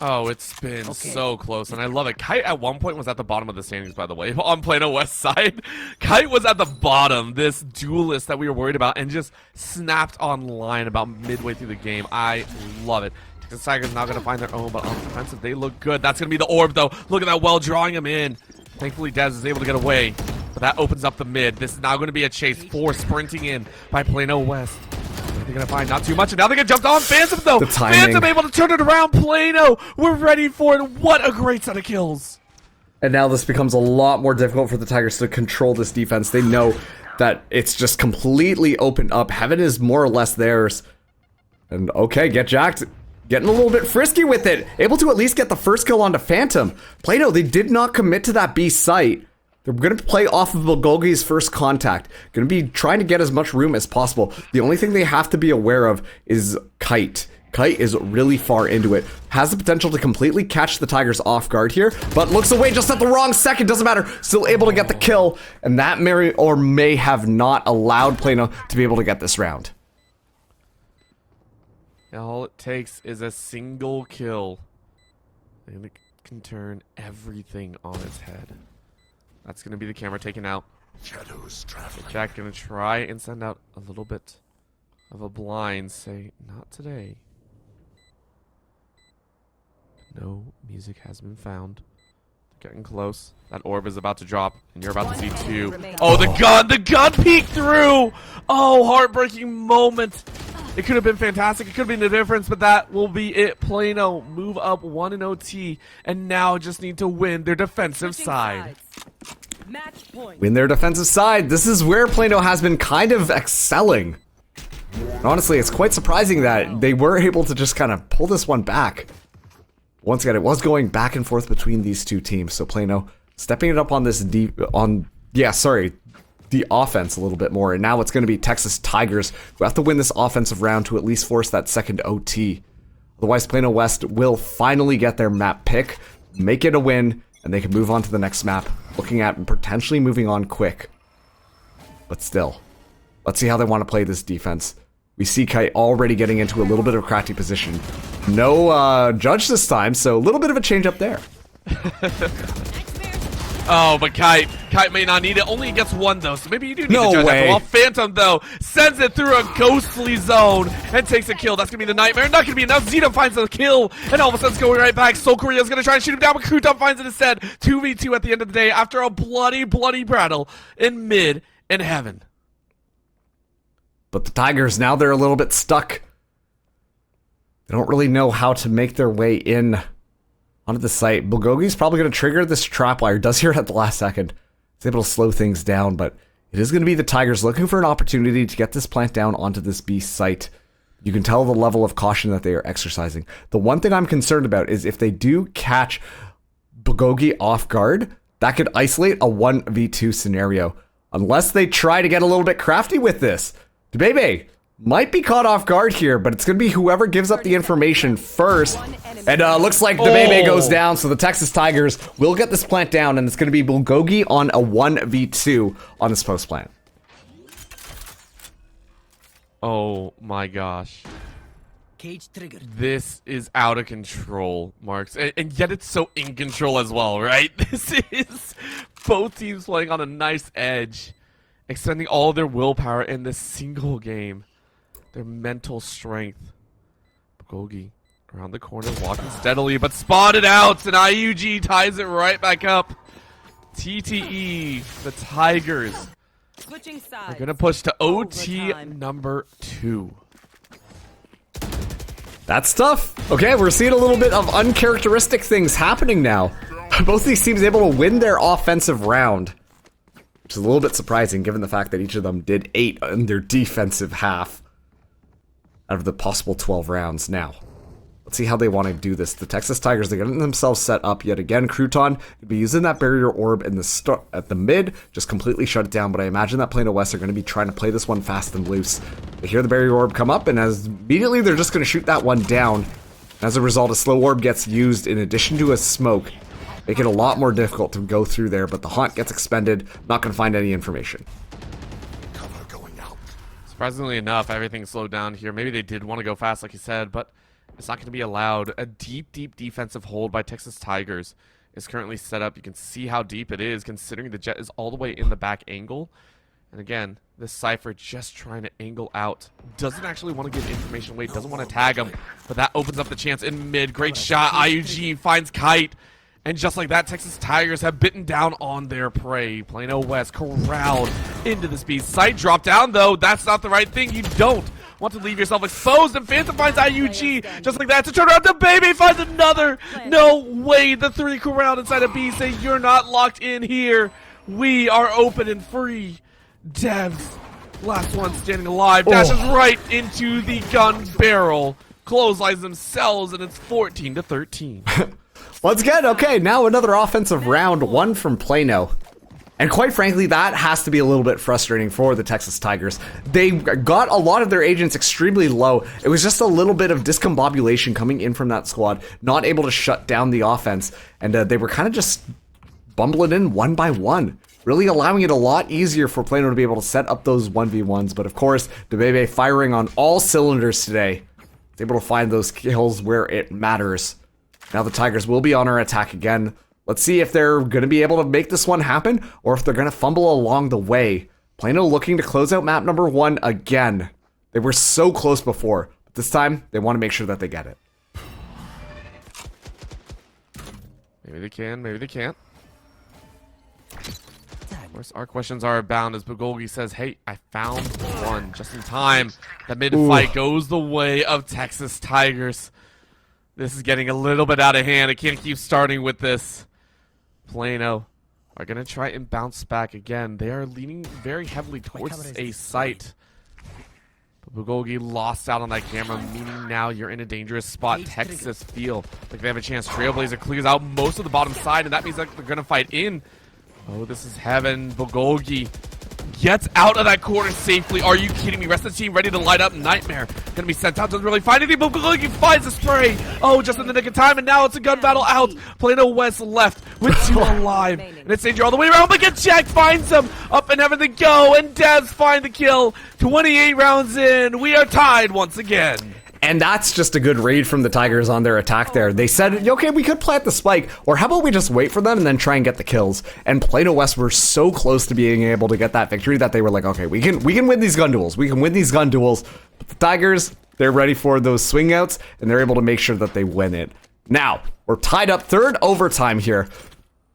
Oh, it's been so close, and I love it. Kite at one point was at the bottom of the standings, by the way, on Plano West side. Kite was at the bottom, this duelist that we were worried about, and just snapped online about midway through the game. I love it. The Tigers now going to find their own, but on defensive, they look good. That's going to be the orb, though. Look at that well, drawing him in. Thankfully, Dez is able to get away, but that opens up the mid. This is now going to be a chase. 4 sprinting in by Plano West. They're going to find not too much, and now they get jumped on. Phantom, though. The timing. Phantom able to turn it around. Plano, we're ready for it. What a great set of kills. And now this becomes a lot more difficult for the Tigers to control this defense. They know that it's just completely opened up. Heaven is more or less theirs. And okay, Get Jacked. Getting a little bit frisky with it. Able to at least get the first kill onto Phantom. Plano, they did not commit to that B site. They're going to play off of Bulgogi's first contact. Going to be trying to get as much room as possible. The only thing they have to be aware of is Kite. Kite is really far into it. Has the potential to completely catch the Tigers off guard here, but looks away just at the wrong second. Doesn't matter. Still able to get the kill. And that may have not allowed Plano to be able to get this round. All it takes is a single kill, and it can turn everything on its head. That's going to be the camera taken out. Shadows traveling. Jack going to try and send out a little bit of a blind, say, not today. No music has been found. Getting close. That orb is about to drop, and you're about to see 2. Oh, the gun peeked through! Oh, heartbreaking moment. It could have been fantastic. It could have been the difference, but that will be it. Plano move up 1 in OT, and now just need to win their defensive side. Win their defensive side. This is where Plano has been kind of excelling. And honestly, it's quite surprising that they were able to just kind of pull this one back. Once again, it was going back and forth between these two teams. So Plano stepping it up on this the offense a little bit more, and now it's going to be Texas Tigers who have to win this offensive round to at least force that second OT. Otherwise, Plano West will finally get their map pick, make it a win, and they can move on to the next map, looking at potentially moving on quick. But still, let's see how they want to play this defense. We see Kite already getting into a little bit of a crafty position. No judge this time, so a little bit of a change up there. Oh, but Kite may not need it. Only gets one, though, so maybe you do need No to judge way. after all. Phantom, though, sends it through a ghostly zone and takes a kill. That's going to be the nightmare. Not going to be enough. Zeta finds the kill, and all of a sudden it's going right back. Soul Korea's going to try and shoot him down, but Kruton finds it instead. 2v2 at the end of the day after a bloody, bloody battle in mid and heaven. But the Tigers, now they're a little bit stuck. They don't really know how to make their way in onto the site. Bulgogi's probably going to trigger this trapwire. Does hear it at the last second. He's able to slow things down, but it is going to be the Tigers looking for an opportunity to get this plant down onto this B site. You can tell the level of caution that they are exercising. The one thing I'm concerned about is if they do catch Bulgogi off guard, that could isolate a 1v2 scenario. Unless they try to get a little bit crafty with this. Debebe might be caught off guard here, but it's going to be whoever gives up the information first. And looks like Debebe goes down, so the Texas Tigers will get this plant down, and it's going to be Bulgogi on a 1v2 on this post plant. Oh my gosh. Cage triggered. This is out of control, Marks. And yet it's so in control as well, right? This is both teams playing on a nice edge, extending all their willpower in this single game. Their mental strength. Bulgogi around the corner, walking steadily, but spotted out, and IUG ties it right back up. TTE, the Tigers, Switching sides. are going to push to OT number 2. That's tough. Okay, we're seeing a little bit of uncharacteristic things happening now. Both of these teams able to win their offensive round, which is a little bit surprising given the fact that each of them did 8 in their defensive half out of the possible 12 rounds. Now, let's see how they want to do this. The Texas Tigers, they're getting themselves set up yet again. Crouton could be using that barrier orb in the at the mid, just completely shut it down. But I imagine that Plano West are going to be trying to play this one fast and loose. They hear the barrier orb come up, and as immediately they're just going to shoot that one down. As a result, a slow orb gets used in addition to a smoke, make it a lot more difficult to go through there. But the haunt gets expended, not going to find any information. Surprisingly enough, everything slowed down here. Maybe they did want to go fast, like you said, but it's not going to be allowed. A deep, deep defensive hold by Texas Tigers is currently set up. You can see how deep it is, considering the jet is all the way in the back angle. And again, this Cypher just trying to angle out. Doesn't actually want to give information away, doesn't want to tag him, but that opens up the chance in mid. Great shot. IUG finds Kite. And just like that, Texas Tigers have bitten down on their prey. Plano West corralled into the speed. Sight drop down, though. That's not the right thing. You don't want to leave yourself exposed. And Phantom finds IUG just like that to turn around. The baby finds another. No way. The 3 corralled inside of B say, you're not locked in here. We are open and free. Devs, last one standing alive, dashes right into the gun barrel. Clotheslines themselves, and it's 14-13. Once again, okay, now another offensive round, one from Plano. And quite frankly, that has to be a little bit frustrating for the Texas Tigers. They got a lot of their agents extremely low. It was just a little bit of discombobulation coming in from that squad, not able to shut down the offense. And they were kind of just bumbling in one by one, really allowing it a lot easier for Plano to be able to set up those 1v1s. But of course, Debebe firing on all cylinders today. He's able to find those kills where it matters. Now the Tigers will be on our attack again. Let's see if they're going to be able to make this one happen or if they're going to fumble along the way. Plano looking to close out map number 1 again. They were so close before, but this time they want to make sure that they get it. Maybe they can, maybe they can't. Of course, our questions are abound as Bulgogi says, hey, I found one just in time. The mid-fight goes the way of Texas Tigers. This is getting a little bit out of hand. I can't keep starting with this. Plano are going to try and bounce back again. They are leaning very heavily towards a site. But Bulgogi lost out on that camera, meaning now you're in a dangerous spot. Texas feel like they have a chance. Trailblazer clears out most of the bottom side, and that means that they're going to fight in. Oh, this is heaven. Bulgogi gets out of that corner safely. Are you kidding me? Rest of the team ready to light up. Nightmare gonna be sent out. Doesn't really find anything, but he finds the spray. Oh, just in the nick of time, and now it's a gun battle out. Plano West left with 2 alive. And it's danger all the way around, but Jack finds him. Up and having to go, and Devs find the kill. 28 rounds in. We are tied once again. And that's just a good read from the Tigers on their attack there. They said, okay, we could plant the spike, or how about we just wait for them and then try and get the kills? And Plano West were so close to being able to get that victory that they were like, okay, we can win these gun duels. We can win these gun duels. But the Tigers, they're ready for those swing outs, and they're able to make sure that they win it. Now, we're tied up, third overtime here.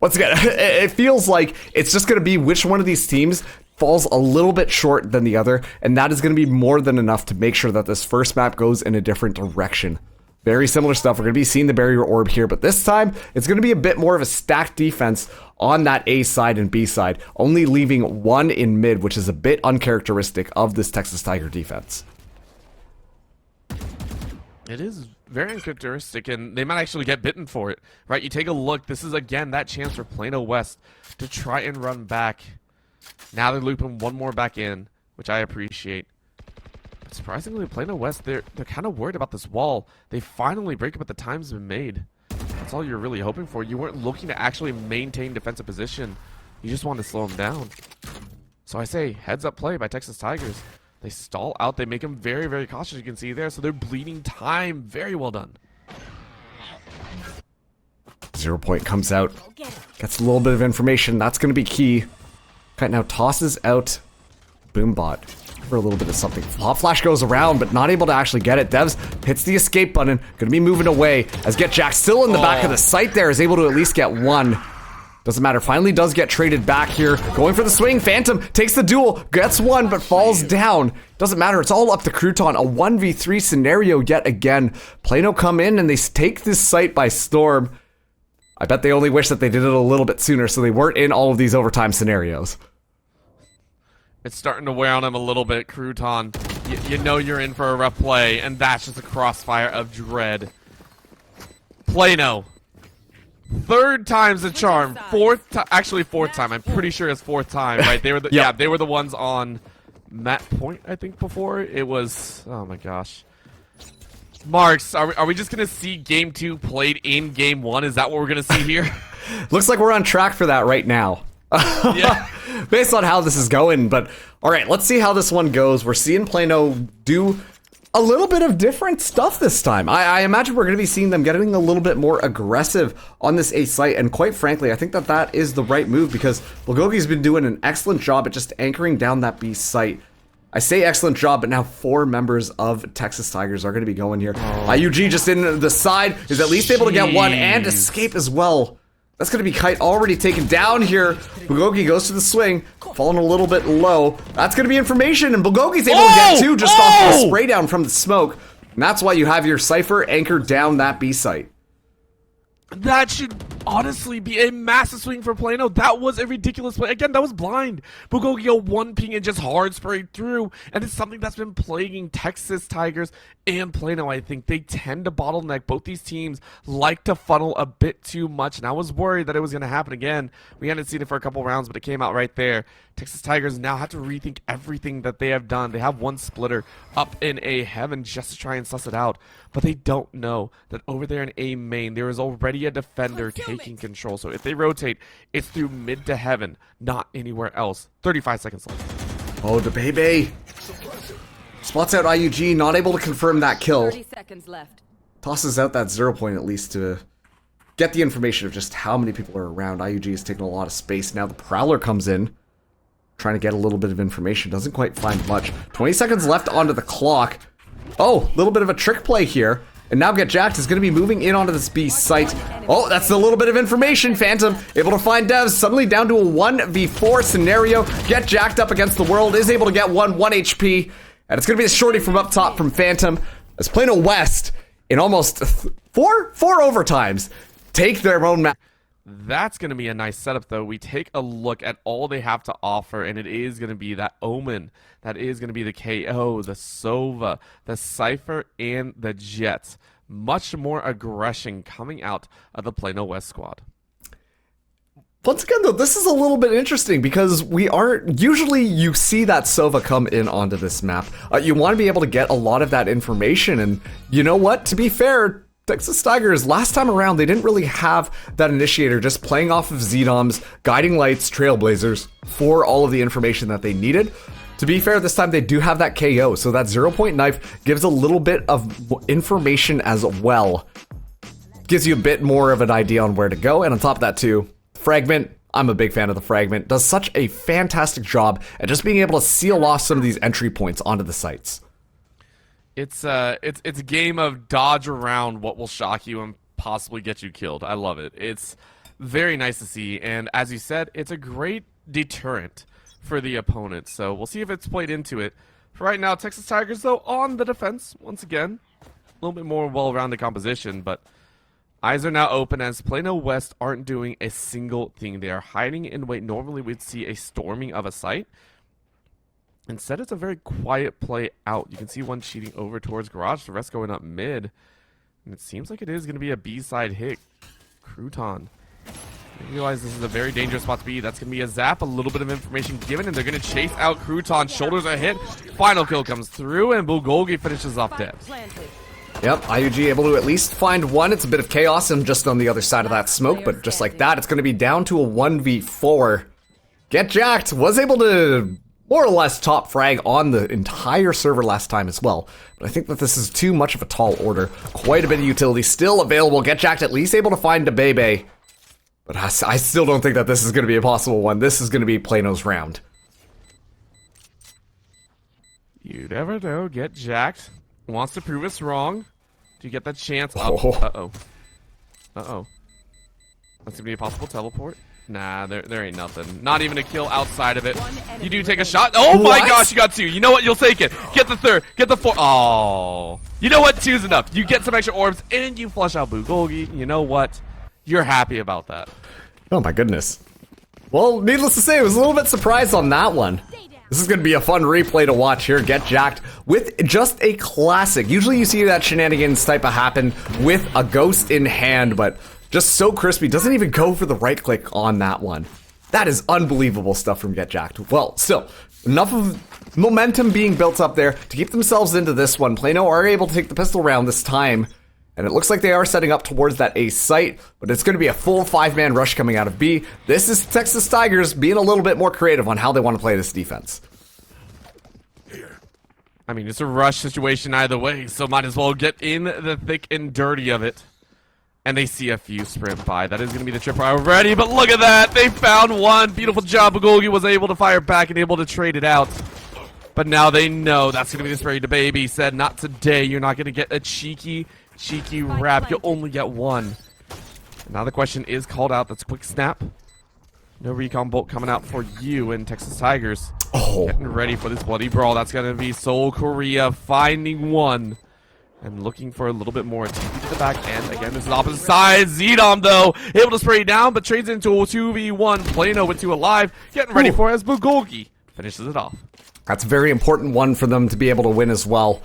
Once again, it feels like it's just going to be which one of these teams falls a little bit short than the other, and that is going to be more than enough to make sure that this first map goes in a different direction. Very similar stuff. We're going to be seeing the barrier orb here, but this time it's going to be a bit more of a stacked defense on that A side and B side, only leaving one in mid, which is a bit uncharacteristic of this Texas Tiger defense. It is very uncharacteristic, and they might actually get bitten for it, right? You take a look. This is, again, that chance for Plano West to try and run back. Now they're looping one more back in, which I appreciate. But surprisingly, Plano West, they're kind of worried about this wall. They finally break it, but the time's been made. That's all you're really hoping for. You weren't looking to actually maintain defensive position. You just wanted to slow them down. So I say, heads up play by Texas Tigers. They stall out. They make them very, very cautious, you can see there. So they're bleeding time. Very well done. 0 point comes out. Gets a little bit of information. That's going to be key. Kite now tosses out Boombot for a little bit of something. Hot Flash goes around, but not able to actually get it. Devs hits the escape button. Gonna be moving away as Get Jack still in the back of the site there, is able to at least get one. Doesn't matter. Finally does get traded back here. Going for the swing. Phantom takes the duel. Gets one, but falls down. Doesn't matter. It's all up to Crouton. A 1v3 scenario yet again. Plano come in and they take this site by storm. I bet they only wish that they did it a little bit sooner so they weren't in all of these overtime scenarios. It's starting to wear on him a little bit, Crouton. You know you're in for a rough play, and that's just a crossfire of dread. Plano. Third time's the charm. Fourth time. I'm pretty sure it's fourth time, right? They were the, yeah, they were the ones on Matt Point, I think, before. It was, oh my gosh. Marks, are we just going to see game 2 played in game 1? Is that what we're going to see here? Looks like we're on track for that right now. Yeah. Based on how this is going, but all right, let's see how this one goes. We're seeing Plano do a little bit of different stuff this time. I imagine we're going to be seeing them getting a little bit more aggressive on this A site, and quite frankly, I think that that is the right move because Bulgogi's been doing an excellent job at just anchoring down that B site. I say excellent job, but now 4 members of Texas Tigers are going to be going here. IUG just in the side is at least able to get one and escape as well. That's going to be Kite already taken down here. Bulgogi goes to the swing, falling a little bit low. That's going to be information, and Bulgogi's able to get 2 just off the spray down from the smoke. And that's why you have your Cypher anchored down that B site. That should honestly be a massive swing for Plano. That was a ridiculous play. Again, that was blind. Bulgogi a 1 ping and just hard sprayed through. And it's something that's been plaguing Texas Tigers and Plano, I think. They tend to bottleneck. Both these teams like to funnel a bit too much. And I was worried that it was going to happen again. We hadn't seen it for a couple rounds, but it came out right there. Texas Tigers now have to rethink everything that they have done. They have one splitter up in A heaven just to try and suss it out. But they don't know that over there in A main, there is already a defender taking control. So if they rotate, it's through mid to heaven, not anywhere else. 35 seconds left. Oh, the baby. Spots out IUG, not able to confirm that kill. 30 seconds left. Tosses out that 0 point at least to get the information of just how many people are around. IUG is taking a lot of space. Now the Prowler comes in, trying to get a little bit of information. Doesn't quite find much. 20 seconds left onto the clock. Oh, a little bit of a trick play here. And now Get Jacked is going to be moving in onto this B site. Oh, that's a little bit of information. Phantom able to find Devs. Suddenly down to a 1v4 scenario. Get Jacked up against the world. Is able to get one HP. And it's going to be a shorty from up top from Phantom. As Plano West, in almost four overtimes, take their own map. That's going to be a nice setup, though. We take a look at all they have to offer, and it is going to be that Omen. That is going to be the KO, the Sova, the Cypher, and the Jets. Much more aggression coming out of the Plano West squad. Once again, though, this is a little bit interesting because we aren't... Usually you see that Sova come in onto this map. You want to be able to get a lot of that information, and you know what? To be fair, Texas Tigers, last time around, they didn't really have that initiator just playing off of Z-Doms, Guiding Lights, Trailblazers for all of the information that they needed. To be fair, this time they do have that KO, so that 0-point knife gives a little bit of information as well. Gives you a bit more of an idea on where to go, and on top of that too, Fragment, I'm a big fan of the Fragment, does such a fantastic job at just being able to seal off some of these entry points onto the sites. It's a game of dodge around what will shock you and possibly get you killed. I love it. It's very nice to see, and as you said, it's a great deterrent for the opponent. So we'll see if it's played into it. For right now, Texas Tigers, though, on the defense once again. A little bit more well-rounded composition, but eyes are now open as Plano West aren't doing a single thing. They are hiding in wait. Normally we'd see a storming of a site. Instead, it's a very quiet play out. You can see one cheating over towards Garage, the rest going up mid. And it seems like it is going to be a B-side hit. Crouton. I realize this is a very dangerous spot to be. That's going to be a zap, a little bit of information given, and they're going to chase out Crouton. Shoulders are hit. Final kill comes through, and Bulgogi finishes off Debs. Yep, IUG able to at least find one. It's a bit of chaos and just on the other side of that smoke, but just like that, it's going to be down to a 1v4. Get Jacked was able to more or less top frag on the entire server last time as well. But I think that this is too much of a tall order. Quite a bit of utility still available. Get Jacked at least able to find Debebe. But I still don't think that this is going to be a possible one. This is going to be Plano's round. You never know. Get Jacked. Wants to prove us wrong. Do you get that chance? Oh. Uh-oh. Uh-oh. That's gonna be a possible teleport. Nah, there ain't nothing. Not even a kill outside of it. You do take a shot. Oh my gosh, you got two. You know what? You'll take it. Get the third. Get the fourth. Oh. You know what? Two's enough. You get some extra orbs, and you flush out Bulgogi. You know what? You're happy about that. Oh my goodness. Well, needless to say, I was a little bit surprised on that one. This is going to be a fun replay to watch here. Get Jacked with just a classic. Usually you see that shenanigans type of happen with a ghost in hand, but just so crispy. Doesn't even go for the right click on that one. That is unbelievable stuff from Get Jacked. Well, still, enough of momentum being built up there to keep themselves into this one. Plano are able to take the pistol round this time. And it looks like they are setting up towards that A site, but it's going to be a full 5-man rush coming out of B. This is Texas Tigers being a little bit more creative on how they want to play this defense. I mean, it's a rush situation either way, so might as well get in the thick and dirty of it. And they see a few sprint by. That is going to be the trip already, but look at that! They found one! Beautiful job. Bulgogi was able to fire back and able to trade it out. But now they know that's going to be the spray. Debebe said, not today. You're not going to get a cheeky wrap. You'll only get one. Now the question is called out. That's quick snap. No recon bolt coming out for you in Texas Tigers. Oh. Getting ready for this bloody brawl. That's going to be Seoul Korea finding one. And looking for a little bit more. TP to the back end. Again, this is opposite side. Zedom, though, able to spray down, but trades into a 2v1. Plano with 2 alive. Getting ready for as Bulgogi finishes it off. That's a very important one for them to be able to win as well.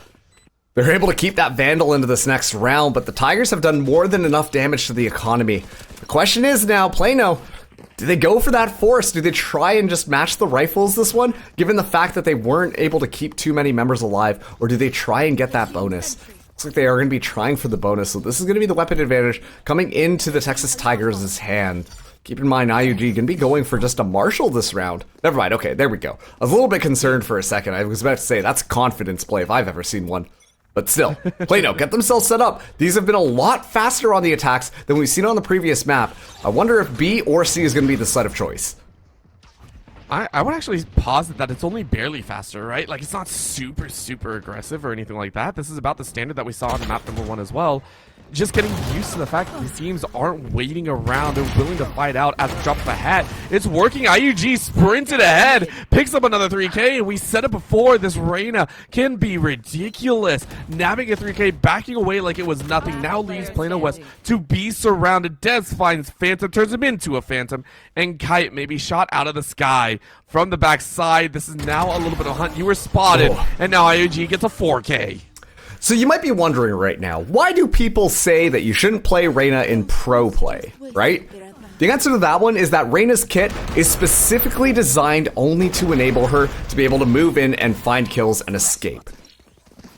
They're able to keep that Vandal into this next round, but the Tigers have done more than enough damage to the economy. The question is now, Plano, do they go for that force? Do they try and just match the rifles this one, given the fact that they weren't able to keep too many members alive, or do they try and get that bonus? Looks like they are going to be trying for the bonus, so this is going to be the weapon advantage coming into the Texas Tigers' hand. Keep in mind, IUG going to be going for just a Marshal this round. Never mind, okay, there we go. I was a little bit concerned for a second. I was about to say, that's a confidence play if I've ever seen one. But still, Plano, get themselves set up. These have been a lot faster on the attacks than we've seen on the previous map. I wonder if B or C is going to be the site of choice. I would actually posit that it's only barely faster, right? Like, it's not super aggressive or anything like that. This is about the standard that we saw on map number 1 as well. Just getting used to the fact that these teams aren't waiting around. They're willing to fight out at the drop of a hat. It's working. IUG sprinted ahead, picks up another 3K, and we said it before, this Reyna can be ridiculous. Nabbing a 3K, backing away like it was nothing, now leaves Plano West to be surrounded. Des finds Phantom, turns him into a Phantom, and Kite may be shot out of the sky from the backside. This is now a little bit of a hunt. You were spotted, and now IUG gets a 4K. So you might be wondering right now, why do people say that you shouldn't play Reyna in pro play, right? The answer to that one is that Reyna's kit is specifically designed only to enable her to be able to move in and find kills and escape.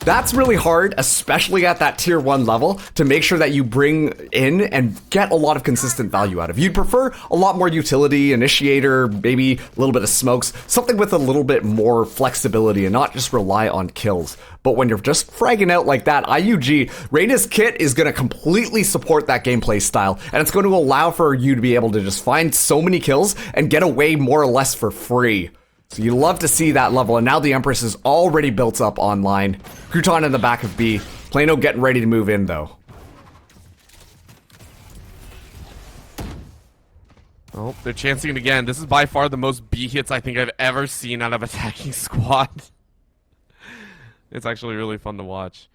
That's really hard, especially at that tier 1 level, to make sure that you bring in and get a lot of consistent value out of. You'd prefer a lot more utility, initiator, maybe a little bit of smokes, something with a little bit more flexibility and not just rely on kills. But when you're just fragging out like that, IUG, Reyna's kit is going to completely support that gameplay style, and it's going to allow for you to be able to just find so many kills and get away more or less for free. So you love to see that level, and now the Empress is already built up online. Crouton in the back of B. Plano getting ready to move in, though. Oh, they're chancing it again. This is by far the most B hits I think I've ever seen out of attacking squad. It's actually really fun to watch.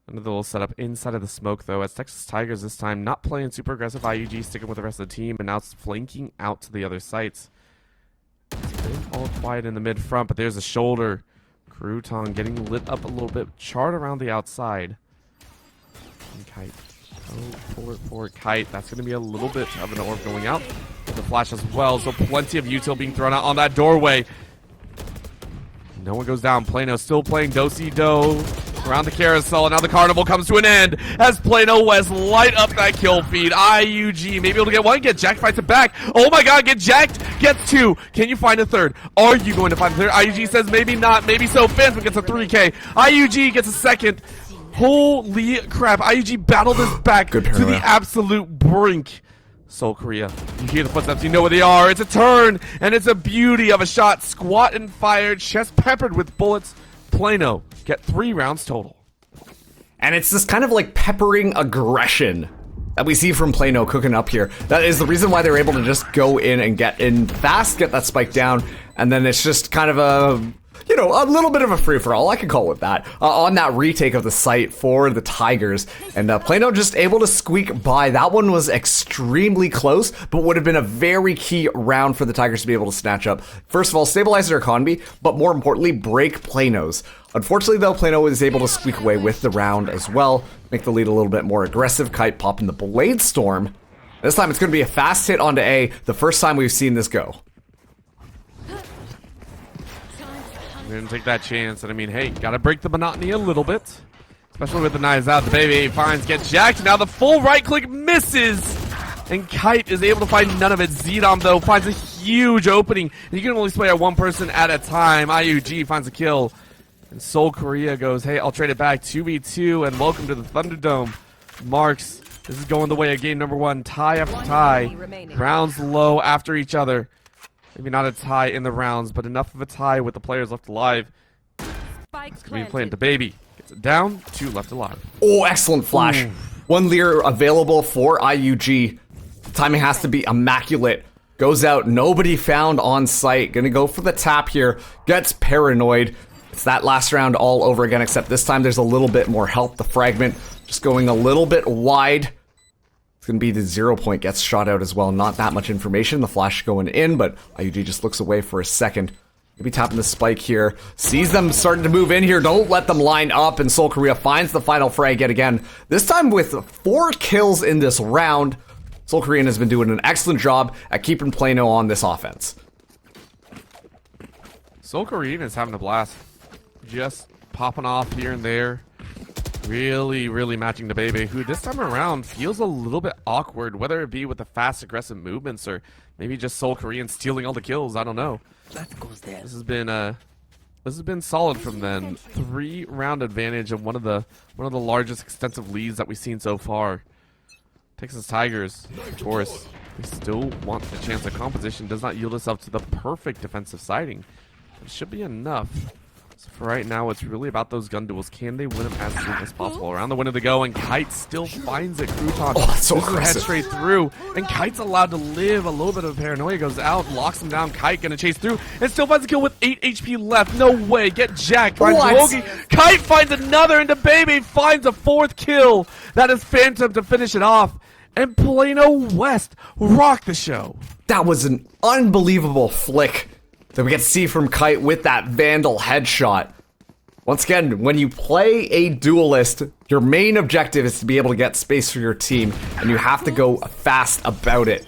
Another little setup inside of the smoke, though, as Texas Tigers this time not playing super aggressive. IUG sticking with the rest of the team, and now it's flanking out to the other sites. All quiet in the mid front, but there's a shoulder. Crouton getting lit up a little bit. Chart around the outside. And Kite. Oh, forward Kite. That's going to be a little bit of an orb going out. With the flash as well, so plenty of util being thrown out on that doorway. No one goes down. Plano still playing do-si-do around the carousel, and now the carnival comes to an end as Plano West light up that kill feed. IUG may be able to get one, get jacked, fights it back. Oh my god, get jacked, gets two. Can you find a third? Are you going to find a third? IUG says maybe not, maybe so. Phantom gets a 3K. IUG gets a second. Holy crap, IUG battled this back to the absolute brink. Seoul Korea, you hear the footsteps, you know where they are. It's a turn, and it's a beauty of a shot. Squat and fired, chest peppered with bullets. Plano get 3 rounds total. And it's this kind of like peppering aggression that we see from Plano cooking up here. That is the reason why they're able to just go in and get in fast, get that spike down, and then it's just kind of a, you know, a little bit of a free-for-all, I could call it that, on that retake of the site for the Tigers. And Plano just able to squeak by. That one was extremely close, but would have been a very key round for the Tigers to be able to snatch up. First of all, stabilize their economy, but more importantly, break Plano's. Unfortunately, though, Plano was able to squeak away with the round as well, make the lead a little bit more aggressive. Kite popping the Blade Storm. This time it's going to be a fast hit onto A, the first time we've seen this go. Didn't take that chance, and I mean, hey, gotta break the monotony a little bit. Especially with the knives out. The baby finds, gets jacked. Now the full right click misses. And Kite is able to find none of it. Zedom, though, finds a huge opening. And you can only play one person at a time. IUG finds a kill. And Seoul Korea goes, hey, I'll trade it back. 2v2, and welcome to the Thunderdome. Marks, this is going the way of game number 1. Tie after tie. Rounds low after each other. Maybe not a tie in the rounds, but enough of a tie with the players left alive. It's going to be playing the baby. Gets it down, 2 left alive. Oh, excellent flash. Ooh. 1 Lear available for IUG. Timing has to be immaculate. Goes out, nobody found on site. Gonna go for the tap here. Gets paranoid. It's that last round all over again, except this time there's a little bit more help. The fragment just going a little bit wide. It's going to be the 0 point, gets shot out as well. Not that much information. The flash going in, but IUG just looks away for a second. Maybe tapping the spike here. Sees them starting to move in here. Don't let them line up, and Seoul Korea finds the final frag yet again. This time with 4 kills in this round. Seoul Korean has been doing an excellent job at keeping Plano on this offense. Seoul Korean is having a blast. Just popping off here and there. Really, really matching the baby, who this time around feels a little bit awkward, whether it be with the fast, aggressive movements or maybe just Seoul Korean stealing all the kills. I don't know. This has been solid from them. 3-round advantage of one of the largest extensive leads that we've seen so far. Texas Tigers, of course, they still want the chance. The composition does not yield itself to the perfect defensive siding. It should be enough. So for right now, it's really about those gun duels. Can they win them as soon as possible? Around the window to go, and Kite still finds it. Crouton that's so aggressive. Head straight through, and Kite's allowed to live. A little bit of paranoia goes out, locks him down. Kite gonna chase through, and still finds a kill with 8 HP left. No way, get jacked. Kite finds another, and the baby finds a 4th kill. That is Phantom to finish it off. And Plano West rock the show. That was an unbelievable flick that we get to see from Kite with that Vandal headshot. Once again, when you play a duelist, your main objective is to be able to get space for your team, and you have to go fast about it.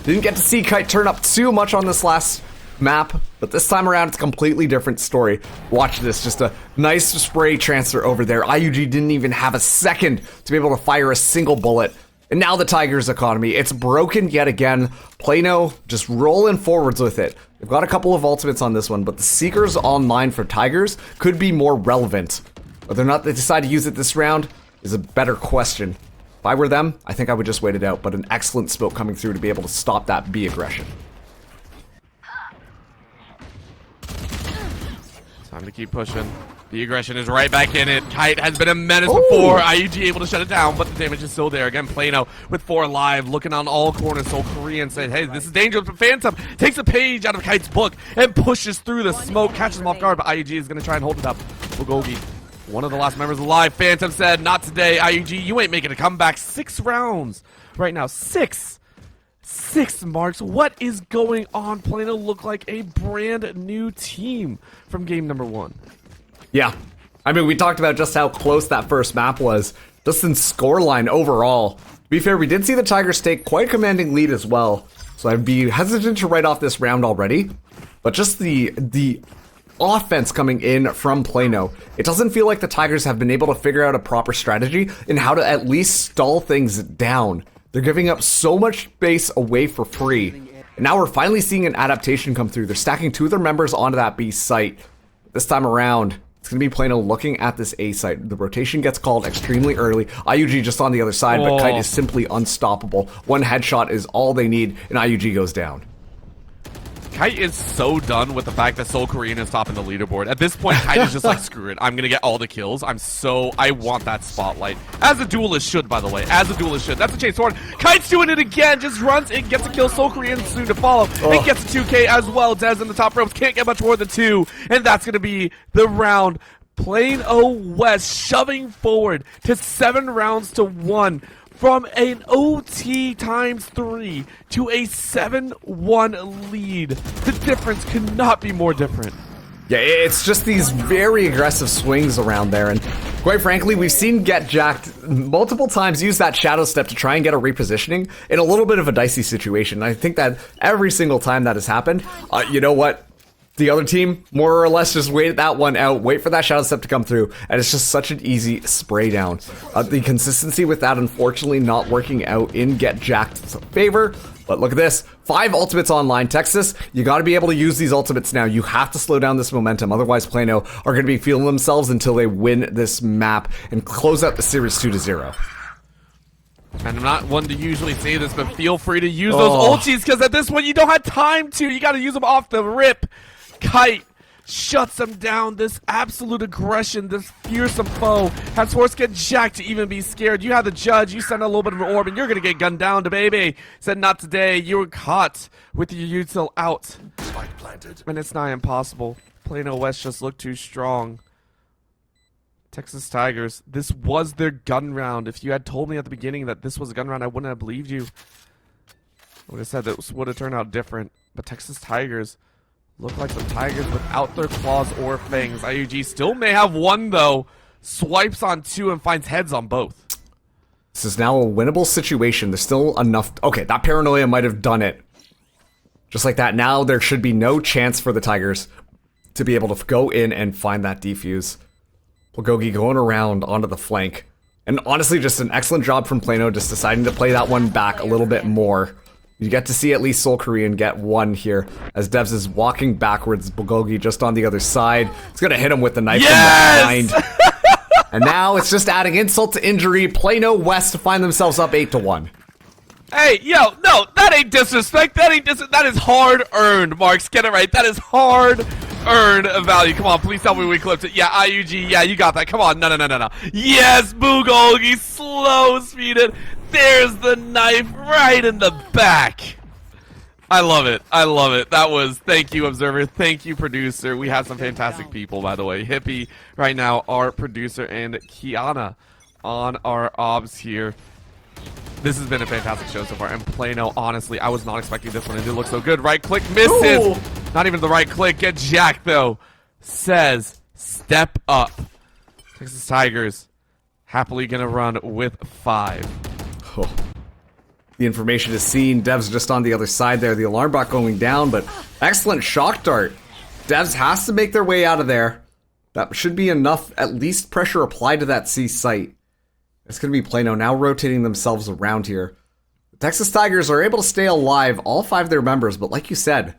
Didn't get to see Kite turn up too much on this last map, but this time around it's a completely different story. Watch this, just a nice spray transfer over there. IUG didn't even have a second to be able to fire a single bullet. And now the Tigers economy, it's broken yet again. Plano just rolling forwards with it. They've got a couple of ultimates on this one, but the Seekers online for Tigers could be more relevant. Whether or not they decide to use it this round is a better question. If I were them, I think I would just wait it out, but an excellent smoke coming through to be able to stop that B aggression. Time to keep pushing. The aggression is right back in it. Kite has been a menace before. IUG able to shut it down, but the damage is still there. Again, Plano with 4 alive, looking on all corners. So Korean said, hey, this is dangerous. But Phantom takes a page out of Kite's book and pushes through the smoke, catches him off guard, but IUG is going to try and hold it up. Bulgogi, one of the last members alive. Phantom said, not today, IUG. You ain't making a comeback. 6 rounds right now. 6 marks. What is going on? Plano look like a brand new team from game number 1. Yeah. I mean, we talked about just how close that first map was, just in scoreline overall. To be fair, we did see the Tigers take quite a commanding lead as well, so I'd be hesitant to write off this round already. But just the offense coming in from Plano, it doesn't feel like the Tigers have been able to figure out a proper strategy in how to at least stall things down. They're giving up so much space away for free. And now we're finally seeing an adaptation come through. They're stacking 2 of their members onto that B site. This time around, it's going to be Plano looking at this A site. The rotation gets called extremely early. IUG just on the other side, but Kite is simply unstoppable. 1 headshot is all they need, and IUG goes down. Kite is so done with the fact that Seoul Korean is topping the leaderboard. At this point, Kite is just like, screw it. I'm going to get all the kills. I want that spotlight. As a duelist should, by the way. As a duelist should. That's a chase forward. Kite's doing it again. Just runs and gets a kill. Seoul Korean soon to follow. It gets a 2K as well. Dez in the top ropes. Can't get much more than 2. And that's going to be the round. Plano West shoving forward to 7 rounds to 1. From an OT times 3 to a 7-1 lead. The difference could not be more different. Yeah, it's just these very aggressive swings around there, and quite frankly, we've seen Get Jacked multiple times use that shadow step to try and get a repositioning in a little bit of a dicey situation. I think that every single time that has happened, you know what? The other team, more or less, just wait that one out, wait for that shadow step to come through, and it's just such an easy spray down. The consistency with that, unfortunately, not working out in Get Jacked's favor. But look at this, 5 ultimates online. Texas, you got to be able to use these ultimates now. You have to slow down this momentum, otherwise Plano are going to be feeling themselves until they win this map and close out the series 2-0. And I'm not one to usually say this, but feel free to use those ultis, because at this point you don't have time to. You got to use them off the rip. Kite shuts them down. This absolute aggression, this fearsome foe has forced Get Jacked to even be scared. You have the judge, you send a little bit of an orb, and you're gonna get gunned down to baby. Said not today. You were caught with your util out. Spike planted. And it's nigh impossible. Plano West just looked too strong. Texas Tigers, this was their gun round. If you had told me at the beginning that this was a gun round, I wouldn't have believed you. I would have said that would have turned out different. But Texas Tigers look like some Tigers without their claws or fangs. IUG still may have one, though. Swipes on 2 and finds heads on both. This is now a winnable situation. There's still enough. Okay, that paranoia might have done it. Just like that, now there should be no chance for the Tigers to be able to go in and find that defuse. Bulgogi going around onto the flank. And honestly, just an excellent job from Plano, just deciding to play that one back a little bit more. You get to see at least Seoul Korean get 1 here, as Devs is walking backwards. Bulgogi just on the other side. He's gonna hit him with the knife from behind. And now it's just adding insult to injury. Plano West to find themselves up 8-1. Hey, yo, no, that ain't disrespect. That is hard-earned, Marks. Get it right. That is hard-earned value. Come on, please tell me we clipped it. Yeah, IUG, yeah, you got that. Come on, no. Yes, Bulgogi, slow speeded. There's the knife right in the back. I love it. That was, thank you, Observer. Thank you, producer. We have some fantastic people, by the way. Hippie, right now, our producer, and Kiana on our obs here. This has been a fantastic show so far. And Plano, honestly, I was not expecting this one. It did look so good. Right click, misses. Not even the right click. Get Jack, though. Says, step up. Texas Tigers happily gonna run with 5. Oh. The information is seen. Devs just on the other side there. The alarm bot going down, but excellent shock dart. Devs has to make their way out of there. That should be enough, at least pressure applied to that C site. It's going to be Plano now rotating themselves around here. The Texas Tigers are able to stay alive, all 5 of their members, but like you said,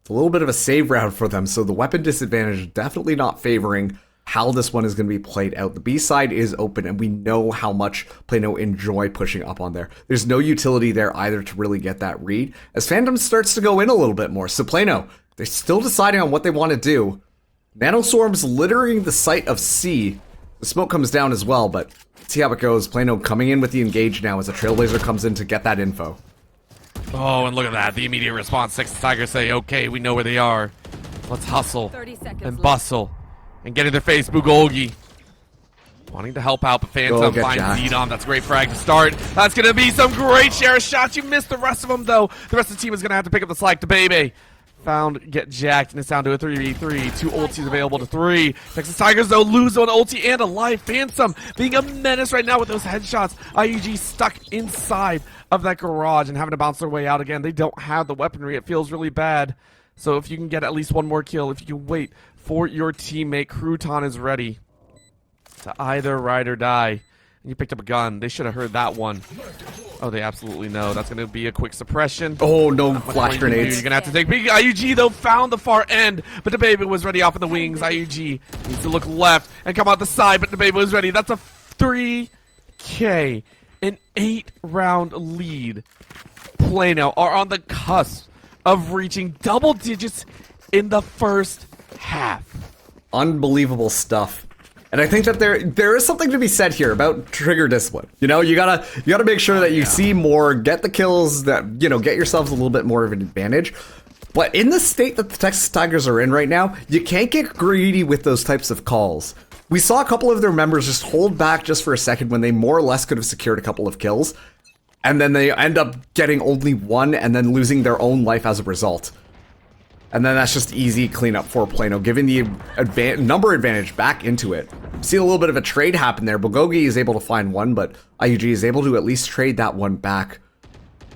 it's a little bit of a save round for them, so the weapon disadvantage is definitely not favoring how this one is going to be played out. The B side is open, and we know how much Plano enjoy pushing up on there. There's no utility there either to really get that read, as Phantom starts to go in a little bit more. So Plano, they're still deciding on what they want to do. Nanoswarms littering the site of C. The smoke comes down as well, but let's see how it goes. Plano coming in with the engage now as a Trailblazer comes in to get that info. Oh, and look at that. The immediate response. Texas Tigers say, okay, we know where they are. Let's hustle 30 seconds and left. bustle and get in their face. Bugolgi wanting to help out, but Phantom get finds jacked. Zedom. That's a great frag to start. That's going to be some great share of shots. You missed the rest of them, though. The rest of the team is going to have to pick up the slack. To Bebe. Found, get jacked, and it's down to a 3v3. 2 ultis available to 3. Texas Tigers, though, lose an ulti and a life. Phantom being a menace right now with those headshots. IUG stuck inside of that garage and having to bounce their way out again. They don't have the weaponry. It feels really bad. So if you can get at least one more kill, if you can wait for your teammate, Crouton is ready to either ride or die. And you picked up a gun. They should have heard that one. Oh, they absolutely know. That's going to be a quick suppression. Oh, no flash grenades. You're going to have to take big. IUG, though, found the far end, but the baby was ready off in the wings. IUG needs to look left and come out the side, but the baby was ready. That's a 3K, an 8-round lead. Plano are on the cusp of reaching double digits in the first half. Unbelievable stuff. And I think that there is something to be said here about trigger discipline. You know, you gotta make sure that you see more, get the kills, that, you know, get yourselves a little bit more of an advantage. But in the state that the Texas Tigers are in right now, you can't get greedy with those types of calls. We saw a couple of their members just hold back just for a second when they more or less could have secured a couple of kills, and then they end up getting only one and then losing their own life as a result. And then that's just easy cleanup for Plano, giving the number advantage back into it. See a little bit of a trade happen there. Bulgogi is able to find one, but IUG is able to at least trade that one back.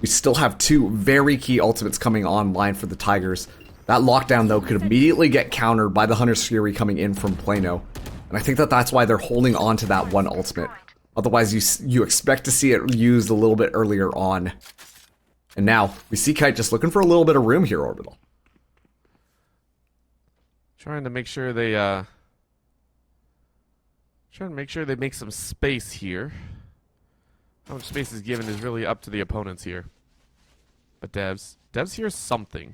We still have 2 very key ultimates coming online for the Tigers. That lockdown, though, could immediately get countered by the Hunter's Fury coming in from Plano. And I think that that's why they're holding on to that one ultimate. Otherwise, you expect to see it used a little bit earlier on. And now, we see Kite just looking for a little bit of room here, Orbital. Trying to make sure they make some space here. How much space is given is really up to the opponents here. But Devs hears something.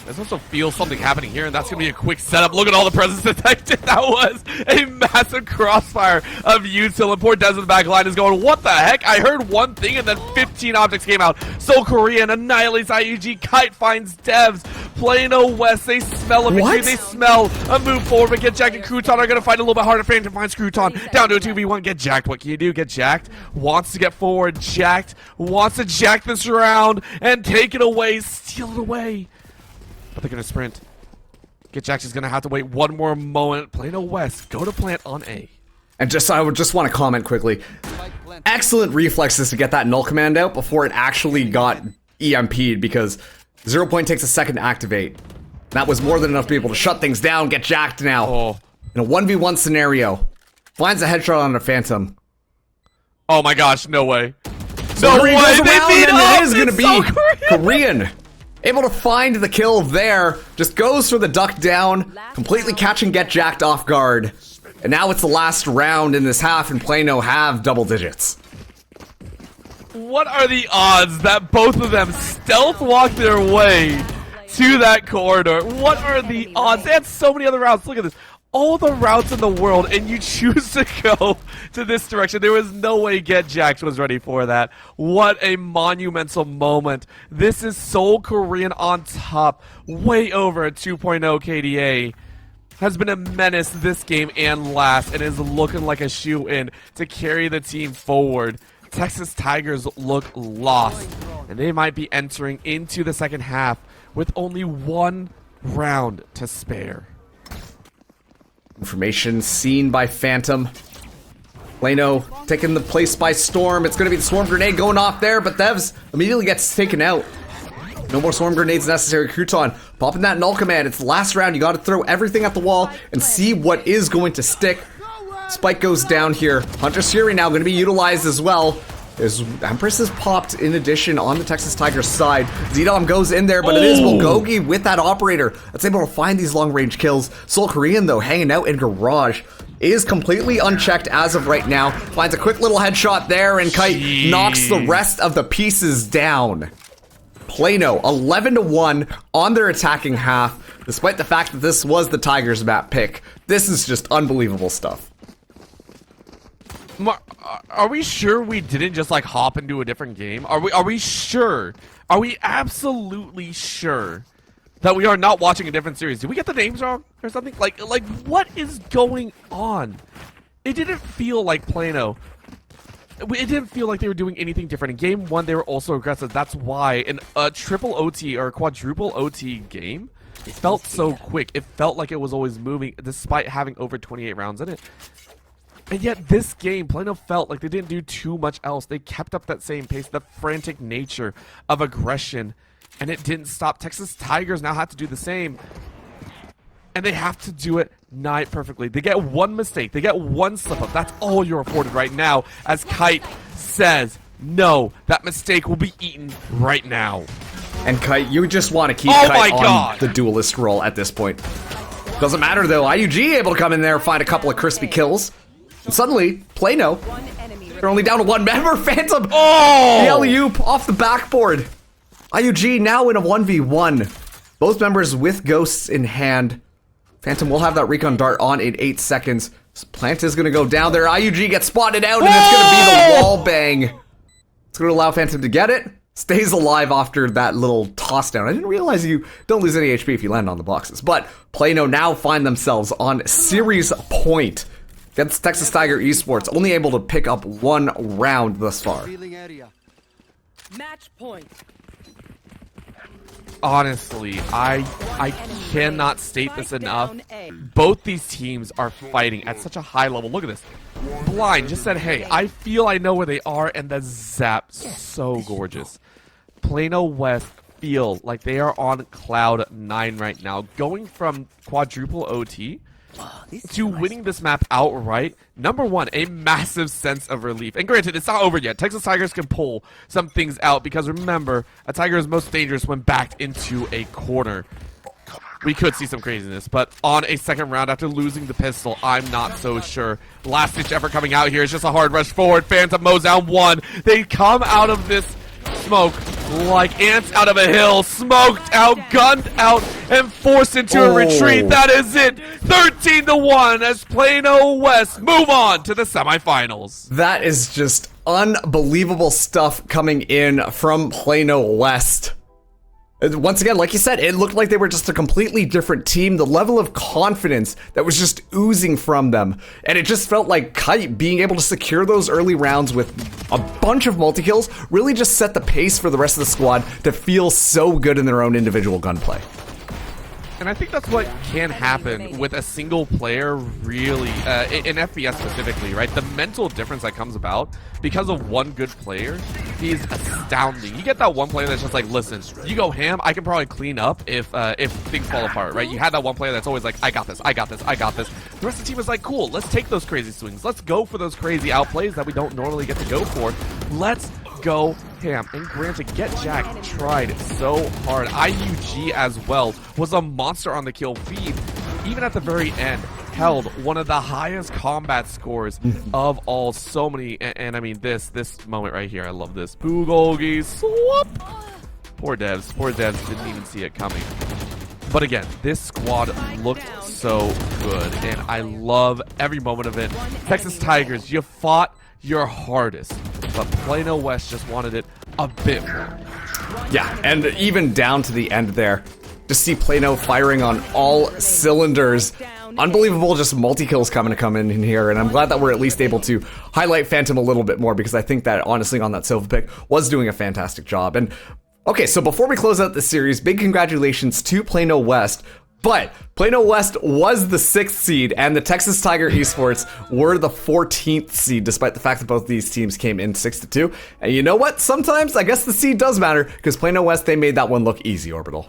There's also feel something happening here, and that's going to be a quick setup. Look at all the presence detected. That was a massive crossfire of Util, and poor Devs in the back line is going, what the heck? I heard one thing, and then 15 objects came out. Seoul Korean annihilates IUG. Kite finds Devs. Plano West, they smell a victory. What? They smell a move forward, but Get Jacked and Crouton are going to fight a little bit harder. Phantom finds Crouton down to a 2v1. Get Jacked. What can you do? Get Jacked. Wants to get forward. Jacked. Wants to jack this round and take it away. Steal it away. But they're going to sprint. Get Jacked is going to have to wait one more moment. Plano West, go to plant on A. And I would just want to comment quickly. Excellent reflexes to get that null command out before it actually got EMP'd, because 0 Point takes a second to activate. That was more than enough to be able to shut things down. Get Jacked now. Oh. In a 1v1 scenario. Finds a headshot on a Phantom. Oh my gosh, no way. So No Korea way, goes they around, beat and up! it is going to It's be so Korean. Able to find the kill there. Just goes for the duck down. Completely catching Get Jacked off guard. And now it's the last round in this half, and Plano have double digits. What are the odds that both of them stealth walk their way to that corridor? What are the odds? They had so many other routes. Look at this. All the routes in the world, and you choose to go to this direction. There was no way Get Jacked was ready for that. What a monumental moment. This is Seoul Korean on top, way over a 2.0 KDA. Has been a menace this game and last, and is looking like a shoe-in to carry the team forward. Texas Tigers look lost, and they might be entering into the second half with only 1 round to spare. Information seen by Phantom. Plano taking the place by storm. It's going to be the swarm grenade going off there, but Devs immediately gets taken out. No more swarm grenades necessary. Crouton popping that null command. It's the last round. You got to throw everything at the wall and see what is going to stick. Spike goes down here. Hunter's Fury now going to be utilized as well. As Empress is popped in addition on the Texas Tigers side. Zedom goes in there, but it is Bulgogi with that operator that's able to find these long-range kills. Seoul Korean, though, hanging out in Garage. Is completely unchecked as of right now. Finds a quick little headshot there, and Kite knocks the rest of the pieces down. Plano 11-1 on their attacking half, despite the fact that this was the Tigers map pick. This is just unbelievable stuff. Are we sure we didn't just like hop into a different game? Are we sure? Are we absolutely sure that we are not watching a different series? Did we get the names wrong or something? Like what is going on? It didn't feel like Plano. It didn't feel like they were doing anything different. In game one, they were also aggressive. That's why in a triple OT or a quadruple OT game, it felt so quick. It felt like it was always moving despite having over 28 rounds in it. And yet this game, Plano felt like they didn't do too much else. They kept up that same pace, the frantic nature of aggression, and it didn't stop. Texas Tigers now have to do the same, and they have to do it nigh perfectly. They get one mistake. They get one slip-up. That's all you're afforded right now, as Kite says, no, that mistake will be eaten right now. And Kite, you just want to keep Kite on the duelist role at this point. Doesn't matter, though. IUG able to come in there and find a couple of crispy kills. And suddenly, Plano, they're only down to one member. Phantom, the alley-oop off the backboard. IUG now in a 1v1. Both members with ghosts in hand. Phantom will have that recon dart on in 8 seconds. Plant is going to go down there. IUG gets spotted out, and it's going to be the wall bang. It's going to allow Phantom to get it. Stays alive after that little toss down. I didn't realize you don't lose any HP if you land on the boxes. But Plano now find themselves on series point against Texas Tiger Esports, only able to pick up one round thus far. Match point. Honestly, I cannot state this enough. Both these teams are fighting at such a high level. Look at this. Blind just said, hey, I feel I know where they are, and the zap, so gorgeous. Plano West feel like they are on cloud 9 right now, going from quadruple OT to winning this map outright. Number one, a massive sense of relief. And granted, it's not over yet. Texas Tigers can pull some things out because remember, a Tiger is most dangerous when backed into a corner. We could see some craziness, but on a second round after losing the pistol, I'm not so sure. Last ditch effort coming out here is just a hard rush forward. Phantom mows down one. They come out of this smoke like ants out of a hill, smoked out, gunned out, and forced into a retreat. That is it. 13-1 as Plano West move on to the semifinals. That is just unbelievable stuff coming in from Plano West. Once again, like you said, it looked like they were just a completely different team. The level of confidence that was just oozing from them. And it just felt like Kite being able to secure those early rounds with a bunch of multi-kills really just set the pace for the rest of the squad to feel so good in their own individual gunplay. And I think that's what can happen with a single player, really, in FPS specifically, right? The mental difference that comes about because of one good player is astounding. You get that one player that's just like, listen, you go ham, I can probably clean up if things fall apart, right? You had that one player that's always like, I got this, I got this, I got this. The rest of the team is like, cool, let's take those crazy swings. Let's go for those crazy outplays that we don't normally get to go for. Let's go ham. And granted, Get Jack tried so hard. IUG as well was a monster on the kill feed. Even at the very end, held one of the highest combat scores of all. So many, and I mean this moment right here, I love this. Bulgogi swap. Poor devs didn't even see it coming. But again, this squad looked so good, and I love every moment of it. Texas Tigers, you fought your hardest, but Plano West just wanted it a bit more. Yeah, and even down to the end there, just see Plano firing on all cylinders. Unbelievable, just multi-kills coming to come in here, and I'm glad that we're at least able to highlight Phantom a little bit more, because I think that, honestly, on that Silva pick, was doing a fantastic job. And okay, so before we close out the series, big congratulations to Plano West. But Plano West was the 6th seed, and the Texas Tiger Esports were the 14th seed, despite the fact that both these teams came in 6-2. And you know what? Sometimes I guess the seed does matter, because Plano West, they made that one look easy, Orbital.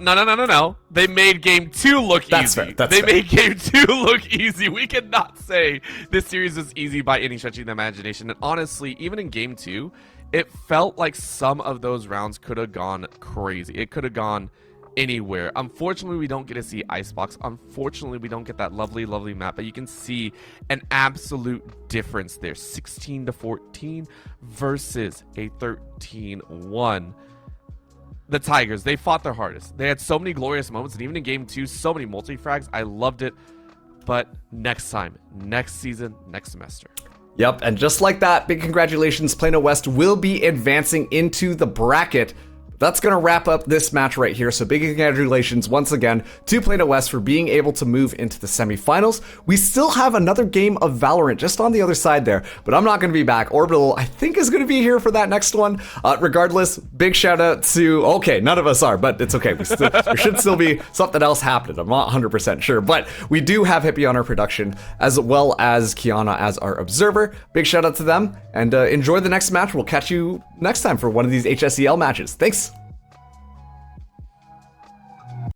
No. They made game 2 look That's easy. fair. They made game 2 look easy. We cannot say this series is easy by any stretch of the imagination. And honestly, even in game 2, it felt like some of those rounds could have gone crazy. It could have gone anywhere. Unfortunately, we don't get to see Icebox. Unfortunately, we don't get that lovely map, but you can see an absolute difference there. 16-14 versus a 13-1. The Tigers, they fought their hardest. They had so many glorious moments, and even in game 2, so many multi-frags. I loved it. But next time, next season, next semester. Yep, and just like that, big congratulations, Plano West will be advancing into the bracket. That's going to wrap up this match right here, so big congratulations once again to Plano West for being able to move into the semifinals. We still have another game of Valorant just on the other side there, but I'm not going to be back. Orbital, I think, is going to be here for that next one. Regardless, big shout out to, okay, none of us are, but it's okay. There should still be something else happening. I'm not 100% sure, but we do have Hippie on our production, as well as Kiana as our observer. Big shout out to them, and enjoy the next match. We'll catch you next time for one of these HSEL matches. Thanks.